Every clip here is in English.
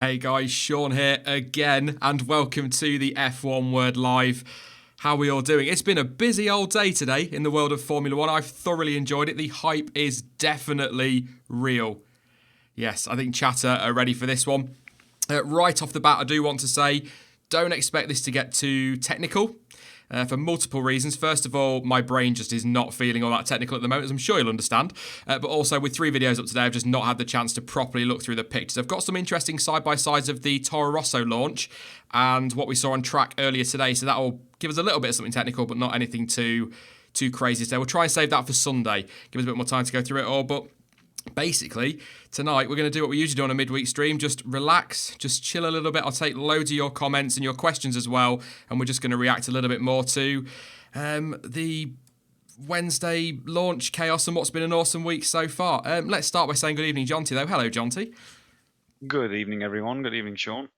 Hey guys, Sean here again, and welcome to the F1 Word Live. How are we all doing? It's been a busy old day today in the world of Formula One. I've thoroughly enjoyed it. The hype is definitely real. Yes, I think chatter are ready for this one. Right off the bat, I do want to say, don't expect this to get too technical. For multiple reasons. First of all, my brain just is not feeling all that technical at the moment, as I'm sure you'll understand. But also, with 3 videos up today, I've just not had the chance to properly look through the pictures. I've got some interesting side-by-sides of the Toro Rosso launch and what we saw on track earlier today, so that'll give us a little bit of something technical, but not anything too crazy today. We'll try and save that for Sunday, give us a bit more time to go through it all, but basically, tonight we're going to do what we usually do on a midweek stream. Just relax, just chill a little bit. I'll take loads of your comments and your questions as well, and we're just going to react a little bit more to the Wednesday launch chaos and what's been an awesome week so far. Let's start by saying good evening, Jonty, though. Hello, Jonty. Good evening, everyone. Good evening, Sean.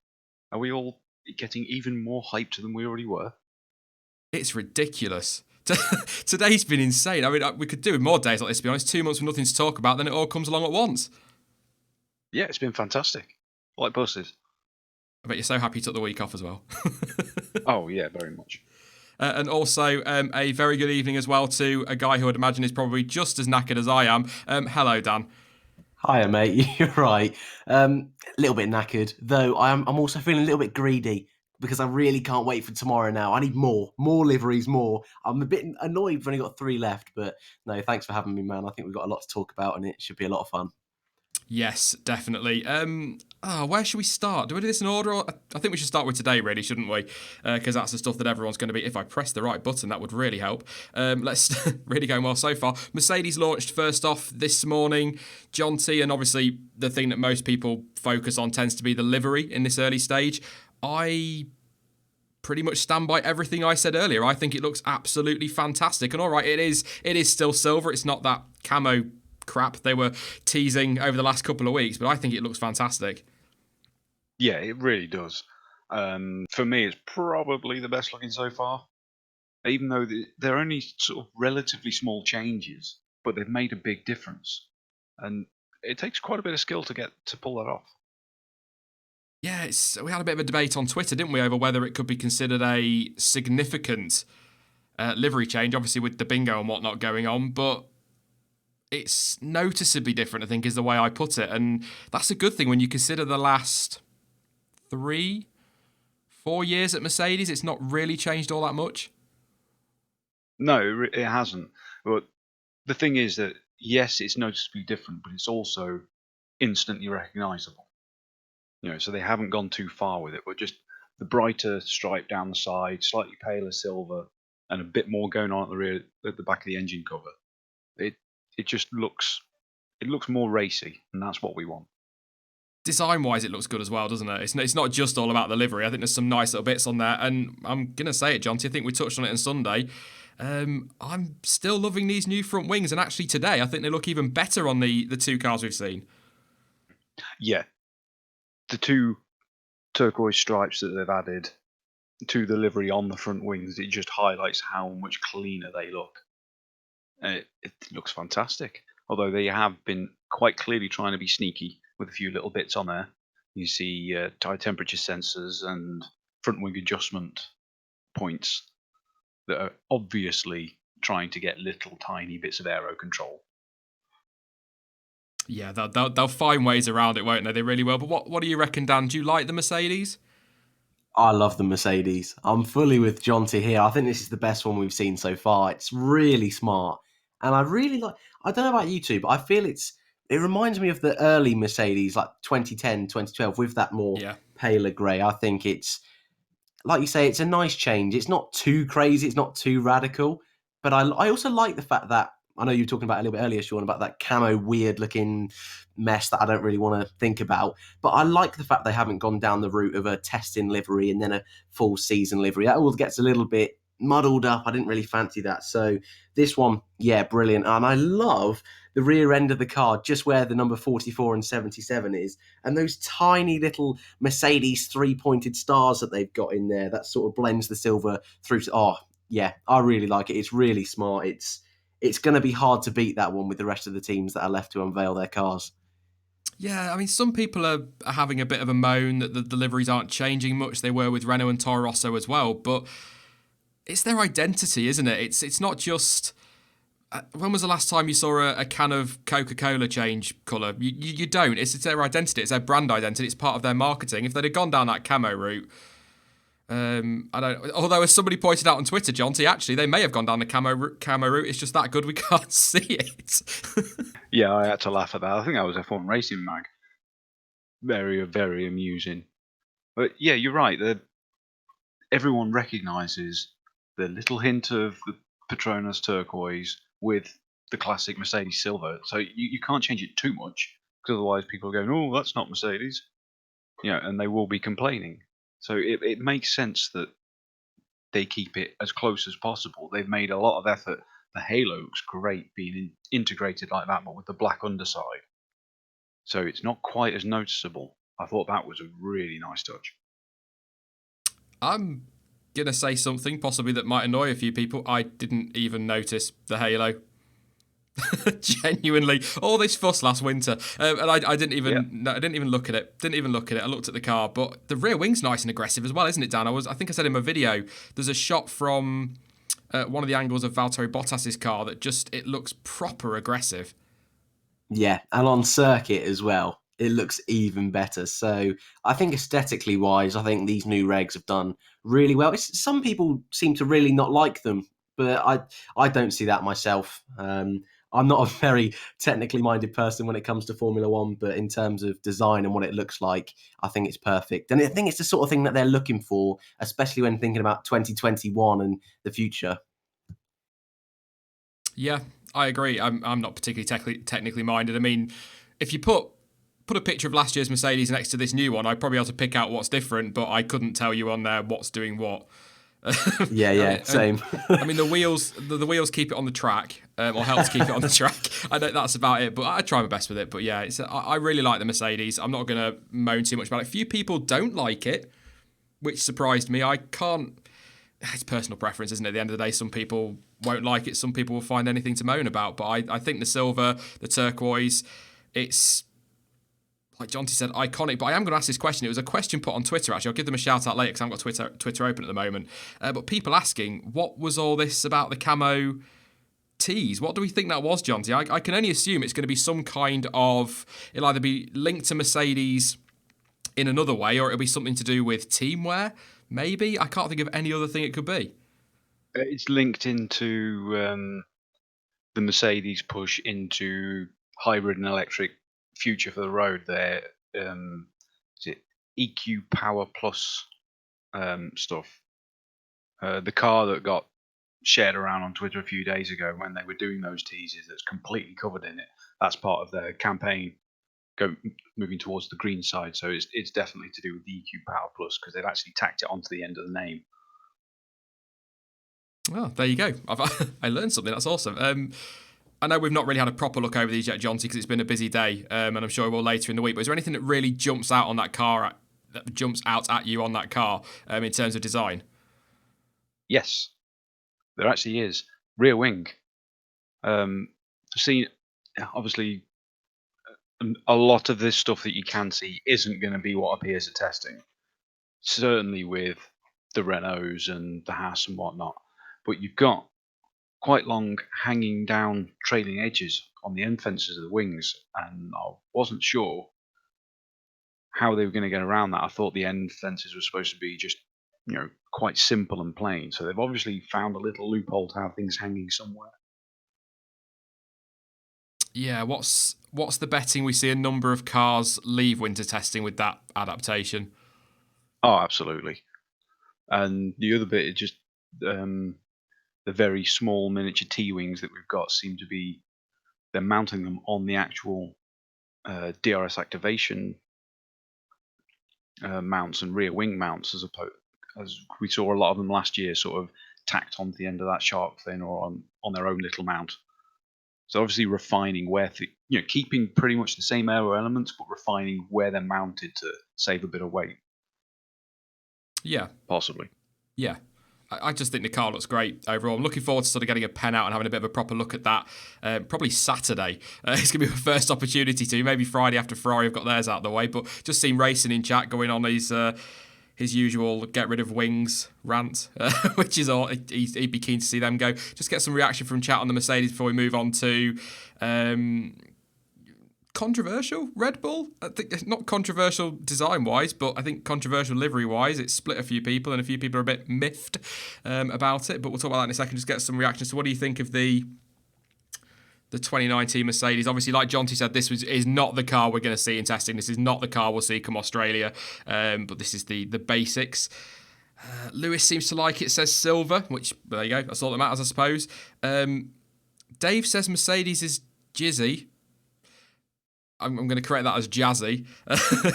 Are we all getting even more hyped than we already were? It's ridiculous. Today's been insane. I mean, we could do more days like this, to be honest. 2 months with nothing to talk about, then it all comes along at once. Yeah, it's been fantastic. Like buses. I bet you're so happy you took the week off as well. Oh, yeah, very much. And also a very good evening as well to a guy who I'd imagine is probably just as knackered as I am. Hello, Dan. Hiya, mate. You're right. A little bit knackered, though. I'm also feeling a little bit greedy because I really can't wait for tomorrow now. I need more liveries, more. I'm a bit annoyed we've only got 3 left, but no, thanks for having me, man. I think we've got a lot to talk about, and it should be a lot of fun. Yes, definitely. Where should we start? Do we do this in order? I think we should start with today, really, shouldn't we? Because that's the stuff that everyone's going to be. If I press the right button, that would really help. Let's really going well so far. Mercedes launched first off this morning. Jonty, and obviously the thing that most people focus on tends to be the livery in this early stage. I pretty much stand by everything I said earlier. I think it looks absolutely fantastic. And all right, it is still silver. It's not that camo crap they were teasing over the last couple of weeks, but I think it looks fantastic. Yeah, it really does. For me, it's probably the best looking so far. Even though they're only sort of relatively small changes, but they've made a big difference. And it takes quite a bit of skill to pull that off. Yeah, we had a bit of a debate on Twitter, didn't we, over whether it could be considered a significant livery change, obviously with the bingo and whatnot going on, but it's noticeably different, I think, is the way I put it. And that's a good thing when you consider the last 3-4 years at Mercedes. It's not really changed all that much. No, it hasn't. But the thing is that, yes, it's noticeably different, but it's also instantly recognizable. So they haven't gone too far with it, but just the brighter stripe down the side, slightly paler silver, and a bit more going on at the rear, at the back of the engine cover. It just looks more racy, and that's what we want. Design-wise, it looks good as well, doesn't it? It's not just all about the livery. I think there's some nice little bits on there, and I'm going to say it, Jonty, I think we touched on it on Sunday. I'm still loving these new front wings, and actually today, I think they look even better on the 2 cars we've seen. Yeah. The 2 turquoise stripes that they've added to the livery on the front wings, it just highlights how much cleaner they look. It looks fantastic. Although they have been quite clearly trying to be sneaky with a few little bits on there. You see tire temperature sensors and front wing adjustment points that are obviously trying to get little tiny bits of aero control. Yeah, they'll find ways around it, won't they? They really will. But what do you reckon, Dan? Do you like the Mercedes? I love the Mercedes. I'm fully with Jonty here. I think this is the best one we've seen so far. It's really smart. And I really like, I don't know about you two, but I feel it reminds me of the early Mercedes, like 2010, 2012, with that more paler grey. I think it's, like you say, it's a nice change. It's not too crazy. It's not too radical. But I also like the fact that, I know you were talking about a little bit earlier, Sean, about that camo weird looking mess that I don't really want to think about. But I like the fact they haven't gone down the route of a testing livery and then a full season livery. That all gets a little bit muddled up. I didn't really fancy that. So this one, yeah, brilliant. And I love the rear end of the car, just where the number 44 and 77 is. And those tiny little Mercedes 3-pointed stars that they've got in there, that sort of blends the silver through to, oh, yeah, I really like it. It's really smart. It's going to be hard to beat that one with the rest of the teams that are left to unveil their cars. Yeah, I mean, some people are having a bit of a moan that the liveries aren't changing much. They were with Renault and Toro Rosso as well, but it's their identity, isn't it? It's not just. When was the last time you saw a can of Coca-Cola change colour? You don't. It's their identity. It's their brand identity. It's part of their marketing. If they'd have gone down that camo route, I don't. Although, as somebody pointed out on Twitter, Jonty, actually they may have gone down the camo route. It's just that good we can't see it. Yeah, I had to laugh at that. I think that was F1 Racing Mag. Very, very amusing. But yeah, you're right. Everyone recognises the little hint of the Petronas turquoise with the classic Mercedes silver. So you can't change it too much because otherwise people are going, "Oh, that's not Mercedes," and they will be complaining. So it makes sense that they keep it as close as possible. They've made a lot of effort. The halo looks great being integrated like that, but with the black underside. So it's not quite as noticeable. I thought that was a really nice touch. I'm gonna say something possibly that might annoy a few people. I didn't even notice the halo. Genuinely, all this fuss last winter, and I didn't even. Yeah. No, I didn't even look at it. Didn't even look at it. I looked at the car, but the rear wing's nice and aggressive as well, isn't it, Dan? I think I said in my video. There's a shot from one of the angles of Valtteri Bottas's car that it looks proper aggressive. Yeah, and on circuit as well, it looks even better. So I think aesthetically wise, I think these new regs have done really well. Some people seem to really not like them, but I don't see that myself. I'm not a very technically minded person when it comes to Formula One, but in terms of design and what it looks like, I think it's perfect. And I think it's the sort of thing that they're looking for, especially when thinking about 2021 and the future. Yeah, I agree. I'm not particularly technically minded. I mean, if you put a picture of last year's Mercedes next to this new one, I'd probably be able to pick out what's different, but I couldn't tell you on there what's doing what. Yeah, same. I mean, the wheels keep it on the track, or help to keep it on the track. I know that's about it, but I try my best with it. But yeah, I really like the Mercedes. I'm not going to moan too much about it. Few people don't like it, which surprised me. I can't. It's personal preference, isn't it? At the end of the day, some people won't like it. Some people will find anything to moan about. But I think the silver, the turquoise, it's, like Jonty said, iconic. But I am going to ask this question. It was a question put on Twitter, actually. I'll give them a shout out later because I haven't got Twitter open at the moment. But people asking, what was all this about the camo tees? What do we think that was, Jonty? I can only assume it's going to be some kind of, it'll either be linked to Mercedes in another way, or it'll be something to do with teamwear. Maybe. I can't think of any other thing it could be. It's linked into the Mercedes push into hybrid and electric future for the road. Their is it EQ Power Plus stuff. The car that got shared around on Twitter a few days ago when they were doing those teasers, that's completely covered in it. That's part of their campaign moving towards the green side. So it's definitely to do with the EQ Power Plus because they've actually tacked it onto the end of the name. Oh, there you go. I learned something. That's awesome. I know we've not really had a proper look over these yet, Jonty, because it's been a busy day, and I'm sure we'll later in the week. But is there anything that really jumps out on that car, that jumps out at you on that car in terms of design? Yes, there actually is. Rear wing. I've seen, obviously, a lot of this stuff that you can see isn't going to be what appears at testing. Certainly with the Renaults and the Haas and whatnot. But you've got quite long hanging down trailing edges on the end fences of the wings, and I wasn't sure how they were going to get around that. I thought the end fences were supposed to be just, quite simple and plain. So they've obviously found a little loophole to have things hanging somewhere. Yeah, what's the betting we see a number of cars leave winter testing with that adaptation? Oh, absolutely. And the other bit is just the very small miniature T-wings that we've got seem to be, they're mounting them on the actual DRS activation mounts and rear wing mounts, as we saw a lot of them last year, sort of tacked onto the end of that shark fin or on their own little mount. So obviously refining keeping pretty much the same aero elements, but refining where they're mounted to save a bit of weight. Yeah, Possibly. yeah. I just think the car looks great overall. I'm looking forward to sort of getting a pen out and having a bit of a proper look at that. Probably Saturday. It's going to be my first opportunity to. Maybe Friday after Ferrari have got theirs out of the way. But just seen Racing in chat going on his usual get rid of wings rant, which is all. He'd be keen to see them go. Just get some reaction from chat on the Mercedes before we move on to controversial Red Bull. I think it's not controversial design wise, but I think controversial livery wise. It's split a few people, and a few people are a bit miffed about it. But we'll talk about that in a second. Just get some reactions. So, what do you think of the 2019 Mercedes? Obviously, like Jonty said, this is not the car we're going to see in testing. This is not the car we'll see come Australia. But this is the basics. Lewis seems to like it. Says silver, which there you go. That's all that matters, I suppose. Dave says Mercedes is jizzy. I'm going to correct that as jazzy.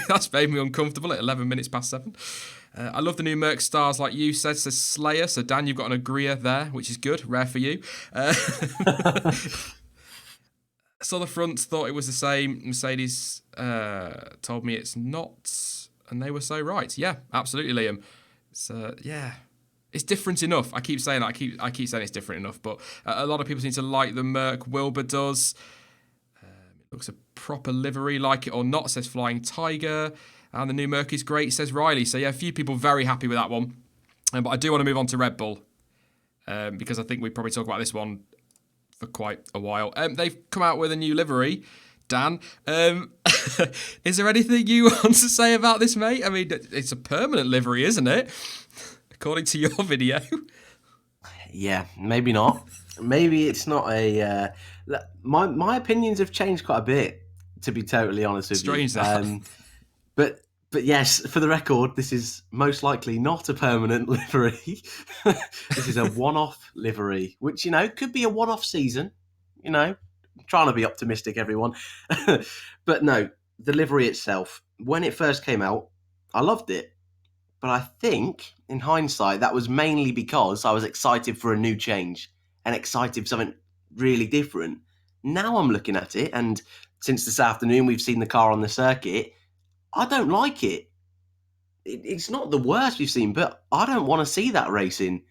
That's made me uncomfortable at 11 minutes past 7. I love the new Merc stars like you says Slayer. So Dan, you've got an agreeer there, which is good. Rare for you. Saw the front, thought it was the same. Mercedes told me it's not, and they were so right. Yeah, absolutely, Liam. It's different enough. I keep saying that. I keep saying it's different enough, but a lot of people seem to like the Merc. Wilbur does. It looks a proper livery, like it or not, says Flying Tiger. And the new Merc is great, says Riley. So yeah, a few people very happy with that one. But I do want to move on to Red Bull because I think we probably talk about this one for quite a while. They've come out with a new livery. Dan, is there anything you want to say about this, mate? I mean, it's a permanent livery, isn't it? According to your video. Yeah, maybe not. Maybe it's not a... my opinions have changed quite a bit, to be totally honest with Strange you. that. But yes, for the record, this is most likely not a permanent livery. This is a one-off livery, which, could be a one-off season. Trying to be optimistic, everyone. But no, the livery itself, when it first came out, I loved it. But I think, in hindsight, that was mainly because I was excited for a new change and excited for something really different. Now I'm looking at it, and since this afternoon we've seen the car on the circuit, I don't like it. It's not the worst we've seen, but I don't want to see that racing.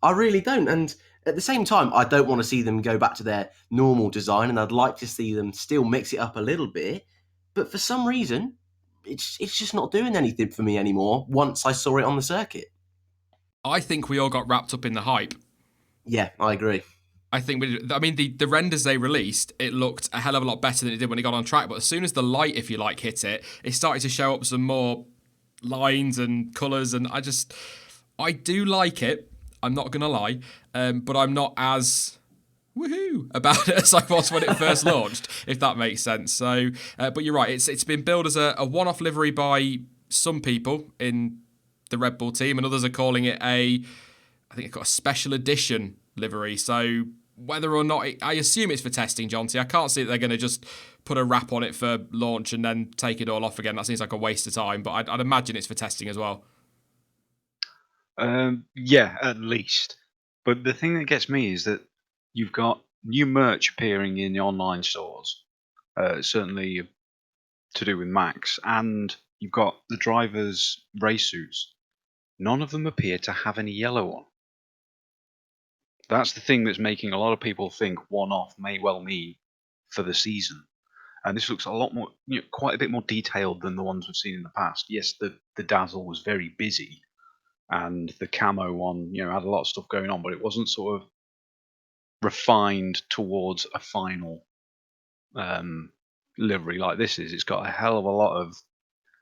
I really don't. And at the same time, I don't want to see them go back to their normal design, and I'd like to see them still mix it up a little bit. But for some reason, it's just not doing anything for me anymore once I saw it on the circuit. I think we all got wrapped up in the hype. Yeah, I agree. I think, the renders they released, it looked a hell of a lot better than it did when it got on track. But as soon as the light, if you like, hit it, it started to show up some more lines and colours. And I do like it. I'm not going to lie. But I'm not as woohoo about it as I was when it first launched, if that makes sense. So, but you're right. It's been billed as a one-off livery by some people in the Red Bull team, and others are calling it I think it's got a special edition livery. So whether or not, I assume it's for testing, Jonty. I can't see that they're going to just put a wrap on it for launch and then take it all off again. That seems like a waste of time, but I'd imagine it's for testing as well. Yeah, at least. But the thing that gets me is that you've got new merch appearing in the online stores, certainly to do with Max, and you've got the drivers' race suits. None of them appear to have any yellow on. That's the thing that's making a lot of people think one-off may well mean for the season. And this looks a lot more, quite a bit more detailed than the ones we've seen in the past. Yes, the Dazzle was very busy, and the camo one, had a lot of stuff going on, but it wasn't sort of refined towards a final livery like this is. It's got a hell of a lot of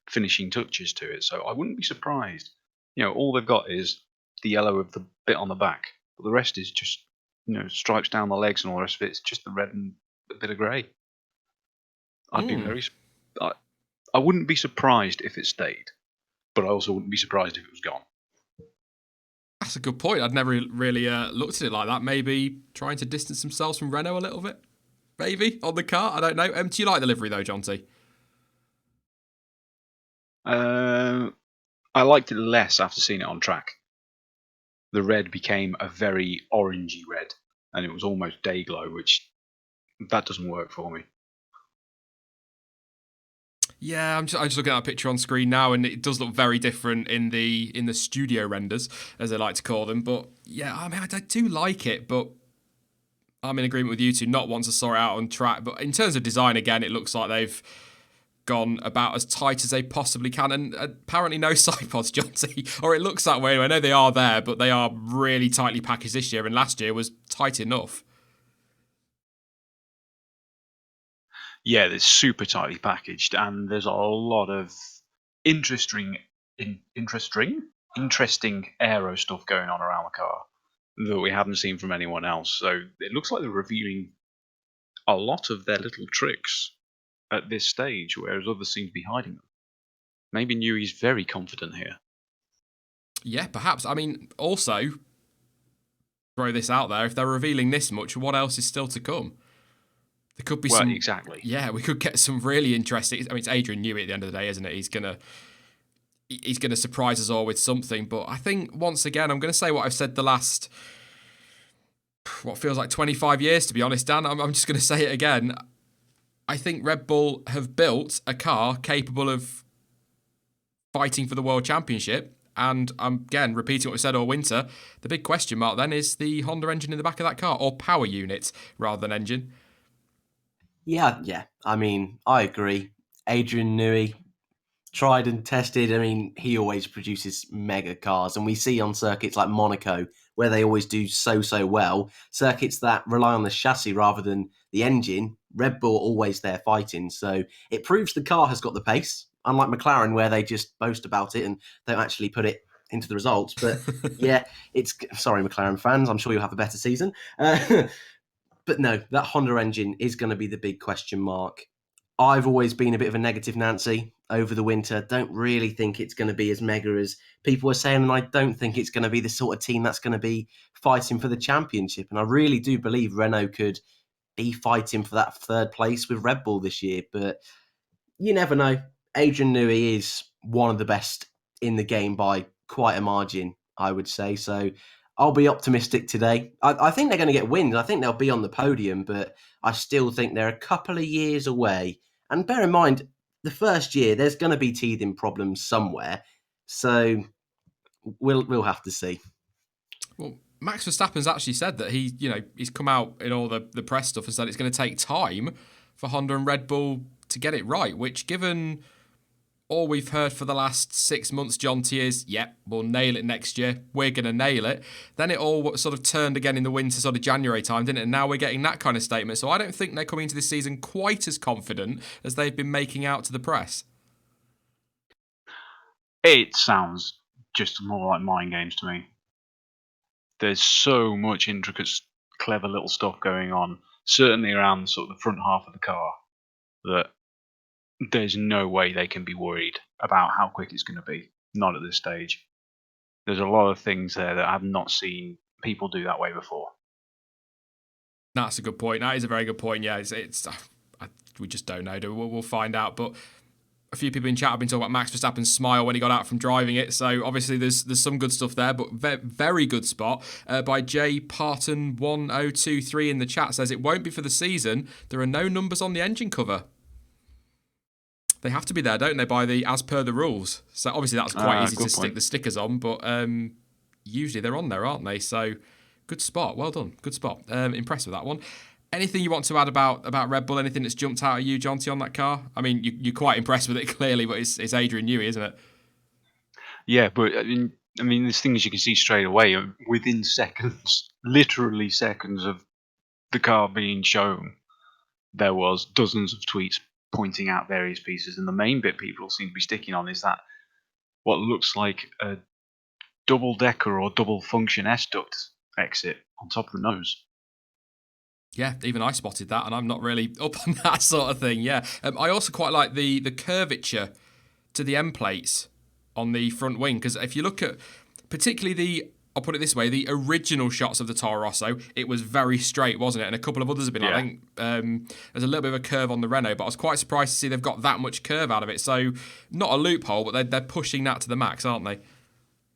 finishing touches to it, so I wouldn't be surprised. All they've got is the yellow of the bit on the back, but the rest is just stripes down the legs and all the rest of it. It's just the red and a bit of grey. I'd be I wouldn't be surprised if it stayed, but I also wouldn't be surprised if it was gone. That's a good point. I'd never really looked at it like that. Maybe trying to distance themselves from Renault a little bit, maybe on the car. I don't know. Do you like the livery though, Jonty? I liked it less after seeing it on track. The red became a very orangey red, and it was almost day glow, which that doesn't work for me. Yeah, I'm just looking at a picture on screen now, and it does look very different in the studio renders, as they like to call them. But yeah, I mean, I do like it, but I'm in agreement with you two. Not once I saw it out on track, but in terms of design, again, it looks like they've gone about as tight as they possibly can, and apparently no side pods, Jonty, or it looks that way. I know they are there, but they are really tightly packaged this year, and last year was tight enough. Yeah, they're super tightly packaged, and there's a lot of interesting, interesting aero stuff going on around the car that we haven't seen from anyone else. So it looks like they're revealing a lot of their little tricks at this stage, whereas others seem to be hiding them. Maybe Newey's very confident here. Yeah, perhaps. I mean, also, throw this out there, if they're revealing this much, what else is still to come? There could be some... exactly. Yeah, we could get some really interesting... I mean, it's Adrian Newey at the end of the day, isn't it? He's gonna surprise us all with something. But I think, once again, I'm going to say what I've said the last... what feels like 25 years, to be honest, Dan. I'm just going to say it again. I think Red Bull have built a car capable of fighting for the World Championship. And I'm, again, repeating what we said all winter. The big question mark then is the Honda engine in the back of that car, or power unit rather than engine. Yeah. I mean, I agree. Adrian Newey, tried and tested. I mean, he always produces mega cars, and we see on circuits like Monaco where they always do so well. Circuits that rely on the chassis rather than the engine. Red Bull always there fighting, so it proves the car has got the pace. Unlike McLaren, where they just boast about it and don't actually put it into the results. But yeah, it's sorry, McLaren fans. I'm sure you'll have a better season. But no, that Honda engine is going to be the big question mark. I've always been a bit of a negative Nancy over the winter. Don't really think it's going to be as mega as people are saying, and I don't think it's going to be the sort of team that's going to be fighting for the championship. And I really do believe Renault could be fighting for that third place with Red Bull this year, but you never know. Adrian Newey is one of the best in the game by quite a margin, I would say. So I'll be optimistic today. I think they're going to get wins. I think they'll be on the podium, but I still think they're a couple of years away. And bear in mind, the first year, there's going to be teething problems somewhere. So we'll have to see. Well, Max Verstappen's actually said that he's come out in all the press stuff and said it's going to take time for Honda and Red Bull to get it right, which, given all we've heard for the last 6 months, Jonty, is, yep, we'll nail it next year. We're going to nail it. Then it all sort of turned again in the winter, sort of January time, didn't it? And now we're getting that kind of statement. So I don't think they're coming into this season quite as confident as they've been making out to the press. It sounds just more like mind games to me. There's so much intricate, clever little stuff going on, certainly around sort of the front half of the car, that there's no way they can be worried about how quick it's going to be. Not at this stage. There's a lot of things there that I've not seen people do that way before. That's a good point. That is a very good point. Yeah, we just don't know. We'll find out. But a few people in chat have been talking about Max Verstappen's smile when he got out from driving it. So obviously there's some good stuff there, but very good spot by J Parton 1023 in the chat says it won't be for the season. There are no numbers on the engine cover. They have to be there, don't they, as per the rules. So obviously that's quite easy to stick the stickers on, but usually they're on there, aren't they? So good spot. Well done. Good spot. Impressed with that one. Anything you want to add about Red Bull? Anything that's jumped out at you, Jonty, on that car? I mean, you're quite impressed with it, clearly, but it's Adrian Newey, isn't it? Yeah, but I mean, there's things you can see straight away. Within seconds, literally seconds of the car being shown, there was dozens of tweets pointing out various pieces. And the main bit people seem to be sticking on is that what looks like a double-decker or double-function S-duct exit on top of the nose. Yeah, even I spotted that, and I'm not really up on that sort of thing. Yeah, I also quite like the curvature to the end plates on the front wing, because if you look at particularly I'll put it this way, the original shots of the Toro Rosso, it was very straight, wasn't it? And a couple of others have been like, I think there's a little bit of a curve on the Renault, but I was quite surprised to see they've got that much curve out of it. So not a loophole, but they're pushing that to the max, aren't they?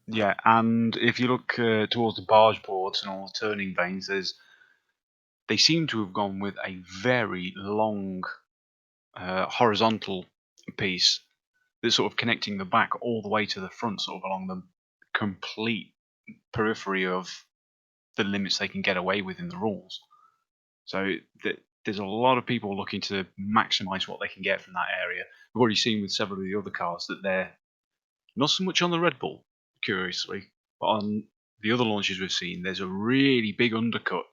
Yeah, and if you look towards the barge boards and all the turning vanes, they seem to have gone with a very long horizontal piece that's sort of connecting the back all the way to the front, sort of along the complete periphery of the limits they can get away with in the rules. So there's a lot of people looking to maximise what they can get from that area. We've already seen with several of the other cars that they're not so much on the Red Bull, curiously, but on the other launches we've seen, there's a really big undercut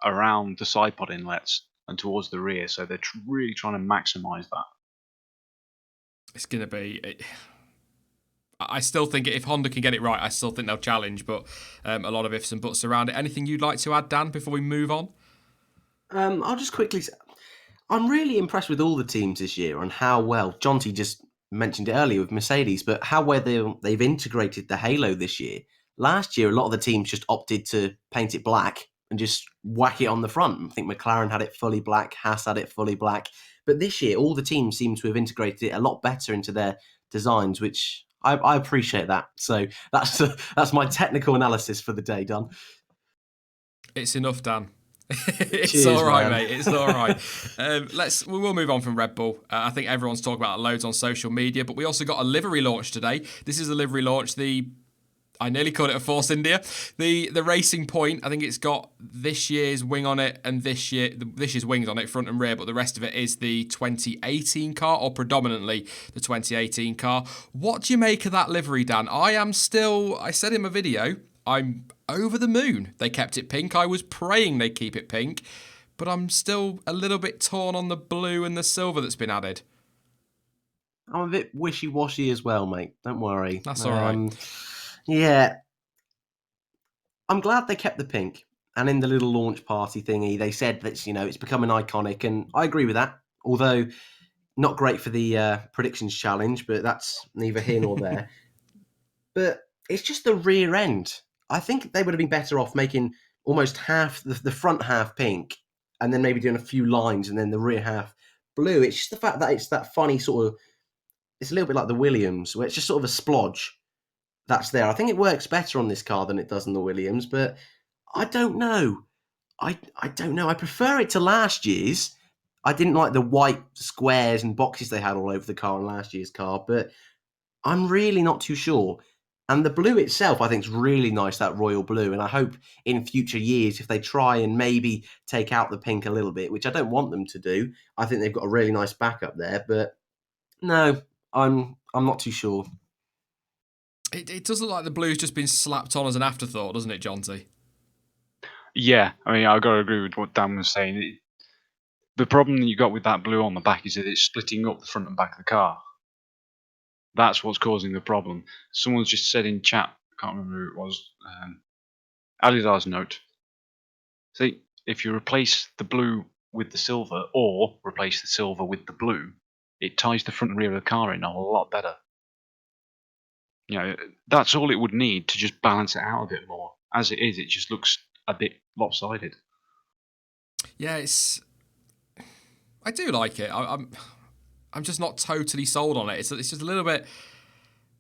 around the side pod inlets and towards the rear. So they're really trying to maximise that. It's going to be... I still think if Honda can get it right, I still think they'll challenge, but a lot of ifs and buts around it. Anything you'd like to add, Dan, before we move on? I'll just quickly say, I'm really impressed with all the teams this year and how well, Jonty just mentioned it earlier with Mercedes, but how well they've integrated the halo this year. Last year, a lot of the teams just opted to paint it black and just whack it on the front. I think McLaren had it fully black, Haas had it fully black. But this year, all the teams seem to have integrated it a lot better into their designs, which I appreciate that. So that's my technical analysis for the day done. It's enough, Dan. It's Cheers, all right, man. mate. It's all right. We will move on from Red Bull. I think everyone's talking about it loads on social media, but we also got a livery launch today. This is a livery launch. I nearly called it a Force India. The Racing Point, I think it's got this year's wing on it and this year's wings on it, front and rear, but the rest of it is the 2018 car, or predominantly the 2018 car. What do you make of that livery, Dan? I said in my video, I'm over the moon they kept it pink. I was praying they keep it pink, but I'm still a little bit torn on the blue and the silver that's been added. I'm a bit wishy-washy as well, mate. Don't worry. That's all right. Yeah. I'm glad they kept the pink. And in the little launch party thingy, they said that, it's becoming iconic. And I agree with that. Although, not great for the predictions challenge, but that's neither here nor there. But it's just the rear end. I think they would have been better off making almost half, the front half pink, and then maybe doing a few lines, and then the rear half blue. It's just the fact that it's that funny sort of, it's a little bit like the Williams, where it's just sort of a splodge that's there. I think it works better on this car than it does on the Williams, but I don't know. I don't know. I prefer it to last year's. I didn't like the white squares and boxes they had all over the car on last year's car, but I'm really not too sure. And the blue itself, I think, is really nice, that royal blue. And I hope in future years, if they try and maybe take out the pink a little bit, which I don't want them to do, I think they've got a really nice backup there. But no, I'm not too sure. It does look like the blue's just been slapped on as an afterthought, doesn't it, Jonty? Yeah, I mean, I've got to agree with what Dan was saying. The problem that you got with that blue on the back is that it's splitting up the front and back of the car. That's what's causing the problem. Someone's just said in chat, I can't remember who it was, Adidas note. See, if you replace the blue with the silver, or replace the silver with the blue, it ties the front and rear of the car in a lot better. That's all it would need to just balance it out a bit more. As it is, it just looks a bit lopsided. Yeah, I do like it. I'm just not totally sold on it. It's just a little bit.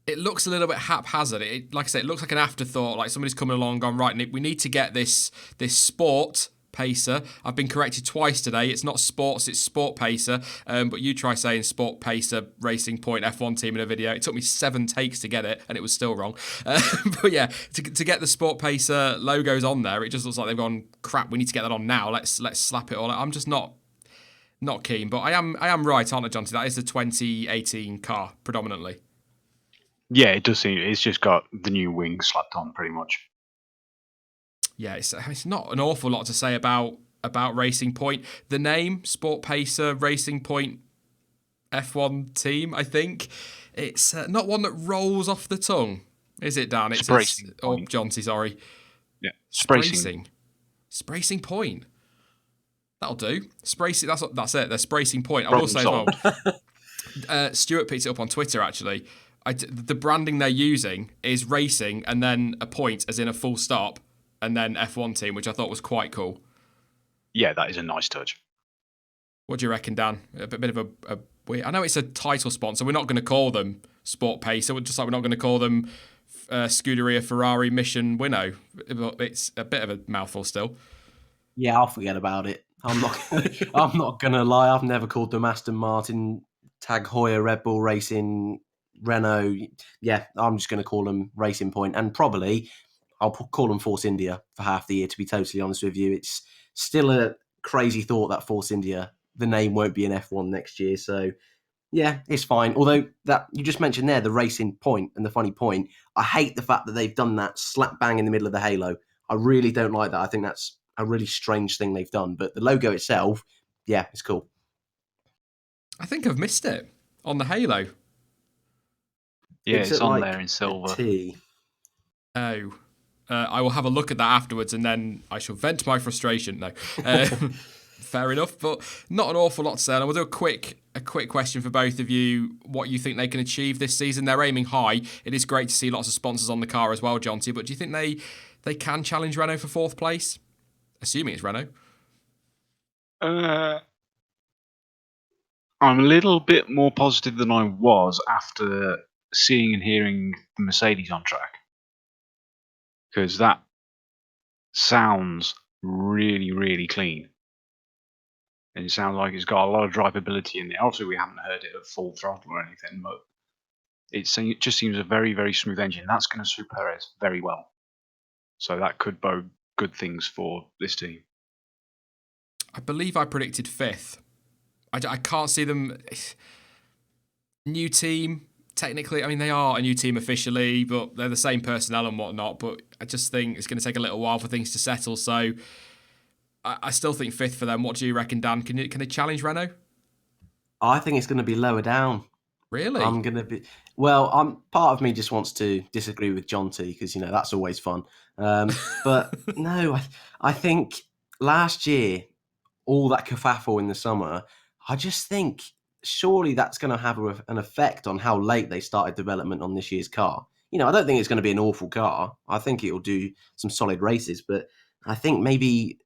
It looks a little bit haphazard. Like I said, it looks like an afterthought. Like somebody's coming along, and gone, right, we need to get this sport pacer. I've been corrected twice today. It's not sports, it's sport pacer. But you try saying sport pacer Racing Point F1 team in a video. It took me 7 takes to get it, and it was still wrong. But yeah, to get the sport pacer logos on there, it just looks like they've gone, crap, we need to get that on now. Let's slap it all. I'm just not keen, but I am right, aren't I, Jonty? That is the 2018 car predominantly. Yeah, it does seem it's just got the new wings slapped on, pretty much. Yeah, it's not an awful lot to say about Racing Point. The name Sport Pacer Racing Point F1 team, I think it's not one that rolls off the tongue, is it, Dan? It's Jonty, sorry. Yeah, Spracing Point. That'll do. Spracing. That's it. They're Spracing Point. I will say as well. Stuart picked it up on Twitter actually. The branding they're using is racing and then a point, as in a full stop, and then F1 team, which I thought was quite cool. Yeah, that is a nice touch. What do you reckon, Dan? A bit of a weird. I know it's a title sponsor. We're not going to call them Sport Pacer. Just like we're not going to call them Scuderia Ferrari Mission Winnow. It's a bit of a mouthful still. Yeah, I'll forget about it. I'm not gonna lie. I've never called them Aston Martin Tag Heuer, Red Bull Racing, Renault. Yeah, I'm just going to call them Racing Point, and probably I'll call them Force India for half the year, to be totally honest with you. It's still a crazy thought that Force India, the name won't be in F1 next year. So, yeah, it's fine. Although that you just mentioned there, the Racing Point and the funny point, I hate the fact that they've done that slap bang in the middle of the halo. I really don't like that. I think that's a really strange thing they've done. But the logo itself, yeah, it's cool. I think I've missed it on the halo. Yeah, It's it's at, on like, there in silver. a T. Oh. I will have a look at that afterwards and then I shall vent my frustration. No. Fair enough, but not an awful lot to say. And we'll do a quick question for both of you. What you think they can achieve this season? They're aiming high. It is great to see lots of sponsors on the car as well, Jonty. But do you think they can challenge Renault for fourth place? Assuming it's Renault. I'm a little bit more positive than I was after seeing and hearing the Mercedes on track, because that sounds really, really clean. And it sounds like it's got a lot of drivability in there. Obviously, we haven't heard it at full throttle or anything, but it just seems a very, very smooth engine. That's going to suit Perez very well. So that could bode good things for this team. I believe I predicted fifth. I can't see them. New team, technically. I mean, they are a new team officially, but they're the same personnel and whatnot. But I just think it's going to take a little while for things to settle. So I still think fifth for them. What do you reckon, Dan? Can they challenge Renault? I think it's going to be lower down. Really? I'm going to be... Well, part of me just wants to disagree with Jonty because, that's always fun. But no, I think last year, all that kerfuffle in the summer, I just think surely that's going to have an effect on how late they started development on this year's car. I don't think it's going to be an awful car. I think it'll do some solid races, but I think maybe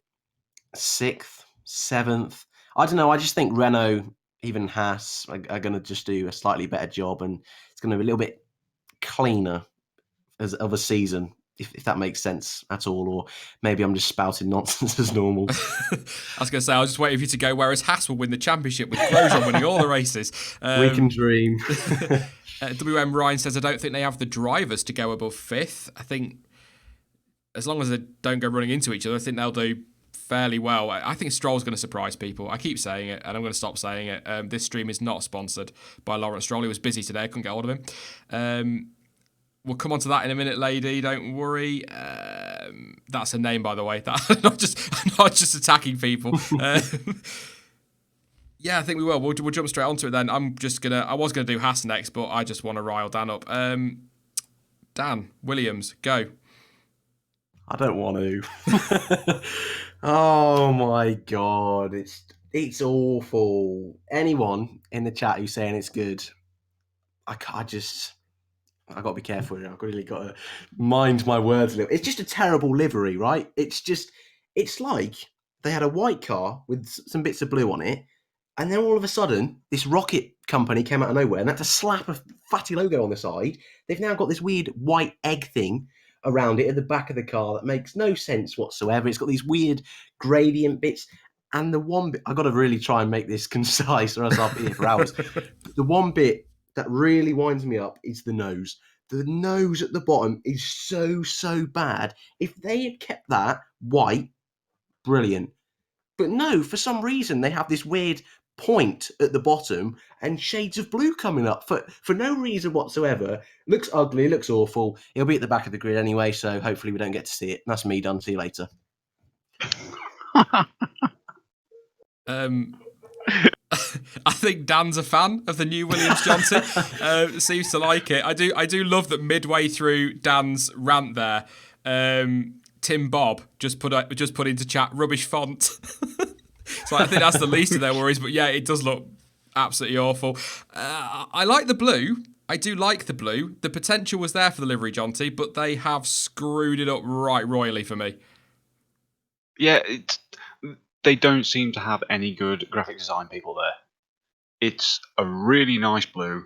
6th, 7th. I don't know. I just think Renault, even Haas, are going to just do a slightly better job, and it's going to be a little bit cleaner of a season, if that makes sense at all. Or maybe I'm just spouting nonsense as normal. I was going to say, I was just waiting for you to go, whereas Haas will win the championship with Grosjean winning all the races. We can dream. WM Ryan says, I don't think they have the drivers to go above fifth. I think as long as they don't go running into each other, I think they'll do fairly well. I think Stroll's going to surprise people. I keep saying it, and I'm going to stop saying it. This stream is not sponsored by Lawrence Stroll. He was busy today. I couldn't get hold of him. We'll come on to that in a minute, lady. Don't worry. That's her name, by the way. I'm not just attacking people. Yeah, I think we will. We'll jump straight onto it then. I was gonna do Haas next, but I just want to rile Dan up. Dan Williams, go. I don't want to. Oh my god, it's awful. Anyone in the chat who's saying it's good, I got to be careful here. I've really got to mind my words a little. It's just a terrible livery, right? It's like they had a white car with some bits of blue on it, and then all of a sudden, this rocket company came out of nowhere and had to slap a fatty logo on the side. They've now got this weird white egg thing around it at the back of the car that makes no sense whatsoever. It's got these weird gradient bits. And the one bit, I've got to really try and make this concise or else I'll be here for hours. The one bit that really winds me up is the nose. The nose at the bottom is so bad. If they had kept that white, brilliant. But no, for some reason, they have this weird point at the bottom and shades of blue coming up for no reason whatsoever. Looks ugly, looks awful. It'll be at the back of the grid anyway, so hopefully we don't get to see it. That's me done. See you later. I think Dan's a fan of the new Williams Johnson. Seems to like it. I do love that midway through Dan's rant there, Tim Bob just put into chat rubbish font. So I think that's the least of their worries. But yeah, it does look absolutely awful. I like the blue. I do like the blue. The potential was there for the livery, Jonty, but they have screwed it up right royally for me. Yeah, they don't seem to have any good graphic design people there. It's a really nice blue.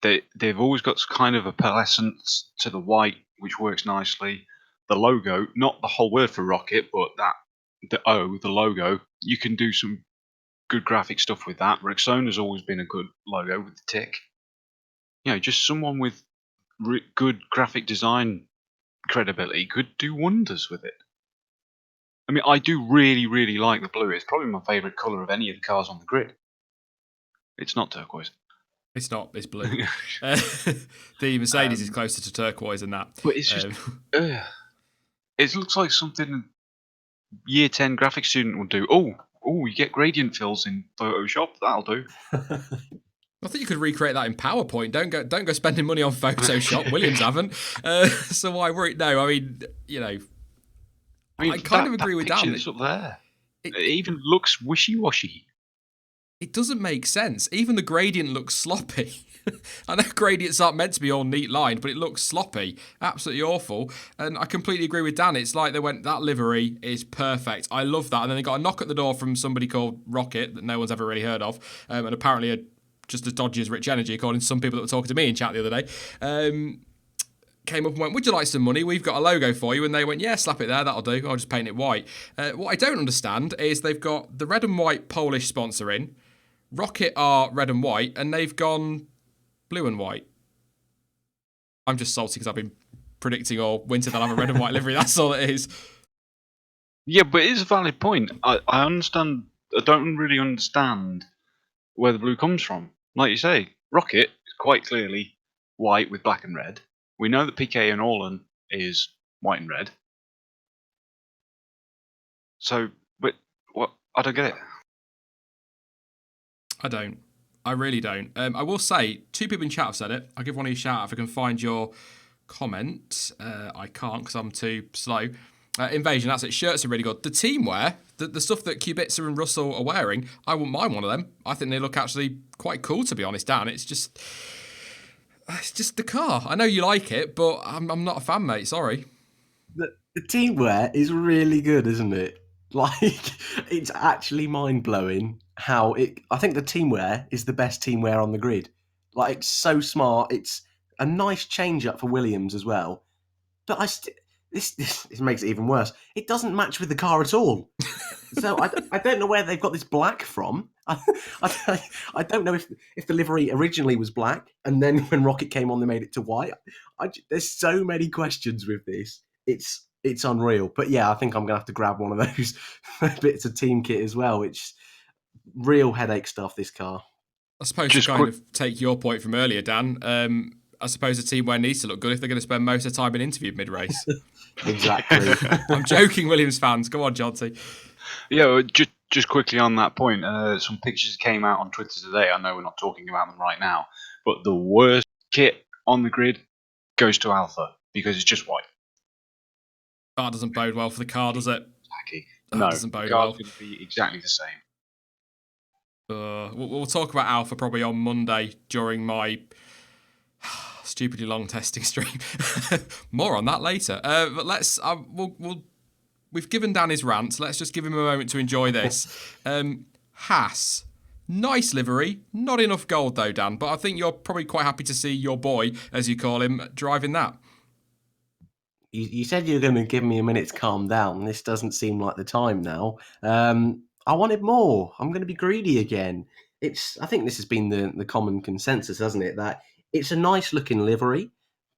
They've always got kind of a pearlescence to the white, which works nicely. The logo, not the whole word for rocket, but the logo, you can do some good graphic stuff with that. Rexona's always been a good logo with the tick. Just someone with good graphic design credibility could do wonders with it. I mean, I do really, really like the blue. It's probably my favourite colour of any of the cars on the grid. It's not turquoise. It's not. It's blue. The Mercedes is closer to turquoise than that. But it's just... it looks like something a Year 10 graphics student would do. Oh, you get gradient fills in Photoshop. That'll do. I think you could recreate that in PowerPoint. Don't go spending money on Photoshop. Williams haven't. So why worry? No, I mean, I kind of agree with Dan. It's up there. It even looks wishy-washy. It doesn't make sense. Even the gradient looks sloppy. I know gradients aren't meant to be all neat lined, but it looks sloppy. Absolutely awful. And I completely agree with Dan. It's like they went, that livery is perfect. I love that. And then they got a knock at the door from somebody called Rocket that no one's ever really heard of. And apparently just as dodgy as Rich Energy, according to some people that were talking to me in chat the other day. Came up and went, would you like some money? We've got a logo for you. And they went, yeah, slap it there. That'll do. I'll just paint it white. What I don't understand is they've got the red and white Polish sponsor in. Rocket are red and white. And they've gone blue and white. I'm just salty because I've been predicting all winter they'll have a red and white livery. That's all it is. Yeah, but it is a valid point. I understand. I don't really understand where the blue comes from. Like you say, Rocket is quite clearly white with black and red. We know that PK and Orlan is white and red. So, but what? I don't get it. I don't. I really don't. I will say, 2 people in chat have said it. I'll give one of you a shout out if I can find your comment. I can't because I'm too slow. Invasion, that's it. Shirts are really good. The teamwear, the stuff that Kubica and Russell are wearing, I wouldn't mind one of them. I think they look actually quite cool, to be honest, Dan. It's just the car. I know you like it, but I'm not a fan, mate. Sorry. The teamwear is really good, isn't it? Like, it's actually mind-blowing how I think the teamwear is the best teamwear on the grid. Like, it's so smart. It's a nice change-up for Williams as well. But this makes it even worse. It doesn't match with the car at all. So I don't know where they've got this black from. I don't know if the livery originally was black and then when Rocket came on they made it to white. There's so many questions with this. It's unreal. But yeah, I think I'm going to have to grab one of those bits of team kit as well, which real headache stuff, this car. I suppose to kind of take your point from earlier, Dan, I suppose the teamwear needs to look good if they're going to spend most of the time in interview mid-race. Exactly. I'm joking, Williams fans. Go on, Jonty. Yeah, just quickly on that point, some pictures came out on Twitter today. I know we're not talking about them right now, but the worst kit on the grid goes to Alpha because it's just white. That doesn't bode well for the car, does it? Exactly. No, doesn't bode well. The car's going to be exactly the same. We'll talk about Alpha probably on Monday during my stupidly long testing stream. More on that later. But let's we've given Dan his rant. So let's just give him a moment to enjoy this. Haas, nice livery. Not enough gold though, Dan. But I think you're probably quite happy to see your boy, as you call him, driving that. You said you were going to give me a minute to calm down. This doesn't seem like the time now. I wanted more. I'm going to be greedy again. I think this has been the common consensus, hasn't it? That it's a nice looking livery,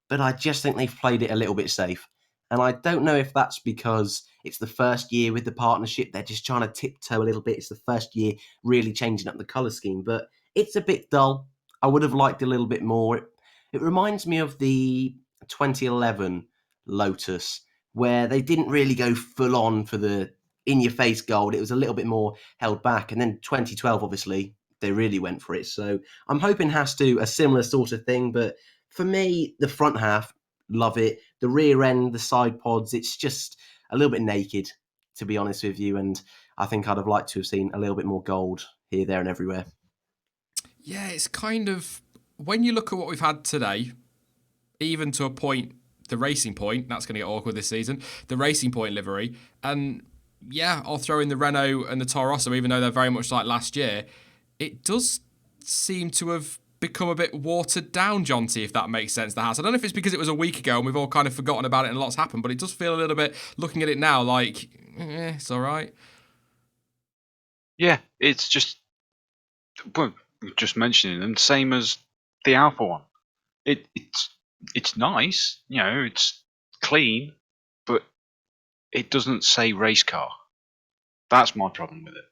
but I just think they've played it a little bit safe. And I don't know if that's because it's the first year with the partnership. They're just trying to tiptoe a little bit. It's the first year really changing up the colour scheme, but it's a bit dull. I would have liked a little bit more. It reminds me of the 2011 Lotus, where they didn't really go full on for the in-your-face gold. It was a little bit more held back. And then 2012, obviously, they really went for it. So I'm hoping Haas do a similar sort of thing. But for me, the front half, love it. The rear end, the side pods, it's just a little bit naked, to be honest with you. And I think I'd have liked to have seen a little bit more gold here, there and everywhere. Yeah, it's kind of, when you look at what we've had today, even to a point, the Racing Point, that's going to get awkward this season, the Racing Point livery, and yeah, I'll throw in the Renault and the Toro Rosso, even though they're very much like last year, it does seem to have become a bit watered down, Jonty, if that makes sense, the Haas. I don't know if it's because it was a week ago and we've all kind of forgotten about it and lots happened, but it does feel a little bit, looking at it now, like, it's all right. Yeah, it's just Well, just mentioning them, same as the Alpha one. It's nice, it's clean, but it doesn't say race car. That's my problem with it.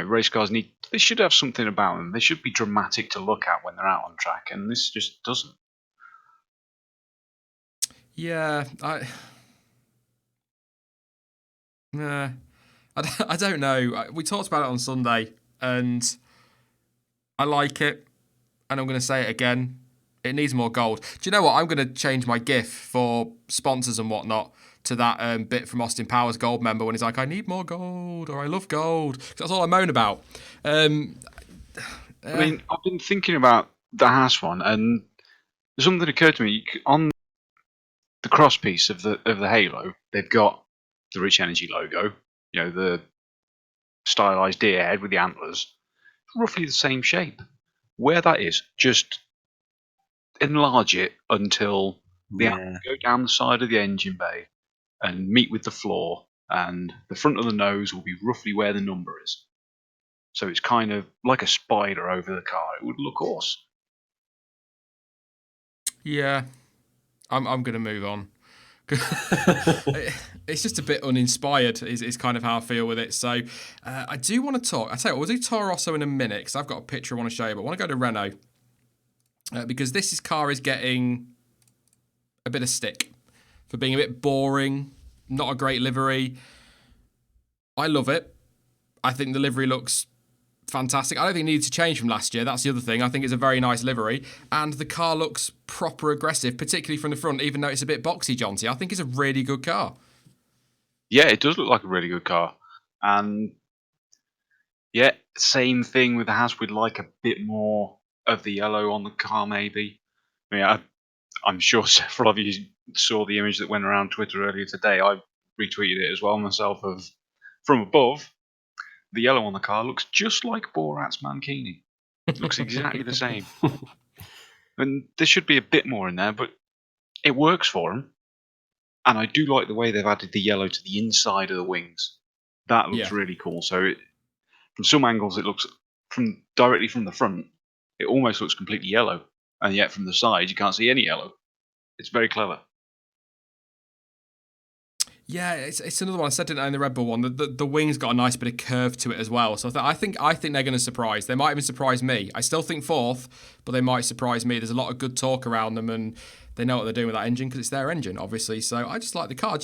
Race cars they should have something about them. They should be dramatic to look at when they're out on track, and this just doesn't. Yeah, nah, I don't know. We talked about it on Sunday, and I like it, and I'm going to say it again. It needs more gold. Do you know what? I'm going to change my GIF for sponsors and whatnot to that bit from Austin Powers Gold member when he's like, I need more gold, or I love gold. 'Cause that's all I moan about. I mean, I've been thinking about the Haas one, and something occurred to me. On the cross piece of the Halo, they've got the Rich Energy logo, the stylized deer head with the antlers, roughly the same shape. Where that is, just enlarge it until the antlers go down the side of the engine bay and meet with the floor, and the front of the nose will be roughly where the number is. So it's kind of like a spider over the car. It would look awesome. Yeah, I'm going to move on. It's just a bit uninspired is kind of how I feel with it. So I do want to talk. I tell you what, we'll do Toro Rosso in a minute because I've got a picture I want to show you, but I want to go to Renault because this car is getting a bit of stick for being a bit boring, not a great livery. I love it. I think the livery looks fantastic. I don't think it needs to change from last year. That's the other thing. I think it's a very nice livery. And the car looks proper aggressive, particularly from the front, even though it's a bit boxy, Jonty. I think it's a really good car. Yeah, it does look like a really good car. And yeah, same thing with the Haas. We'd like a bit more of the yellow on the car, maybe. I mean, I'm sure several of you saw the image that went around Twitter earlier today. I retweeted it as well myself. Of from above, the yellow on the car looks just like Borat's Mankini. It looks exactly the same. And there should be a bit more in there, but it works for them. And I do like the way they've added the yellow to the inside of the wings. That looks really cool. So from some angles, it looks directly from the front, it almost looks completely yellow, and yet from the side, you can't see any yellow. It's very clever. Yeah, it's another one. I said it in the Red Bull one. The wings got a nice bit of curve to it as well. So I think they're going to surprise. They might even surprise me. I still think fourth, but they might surprise me. There's a lot of good talk around them, and they know what they're doing with that engine because it's their engine, obviously. So I just like the car.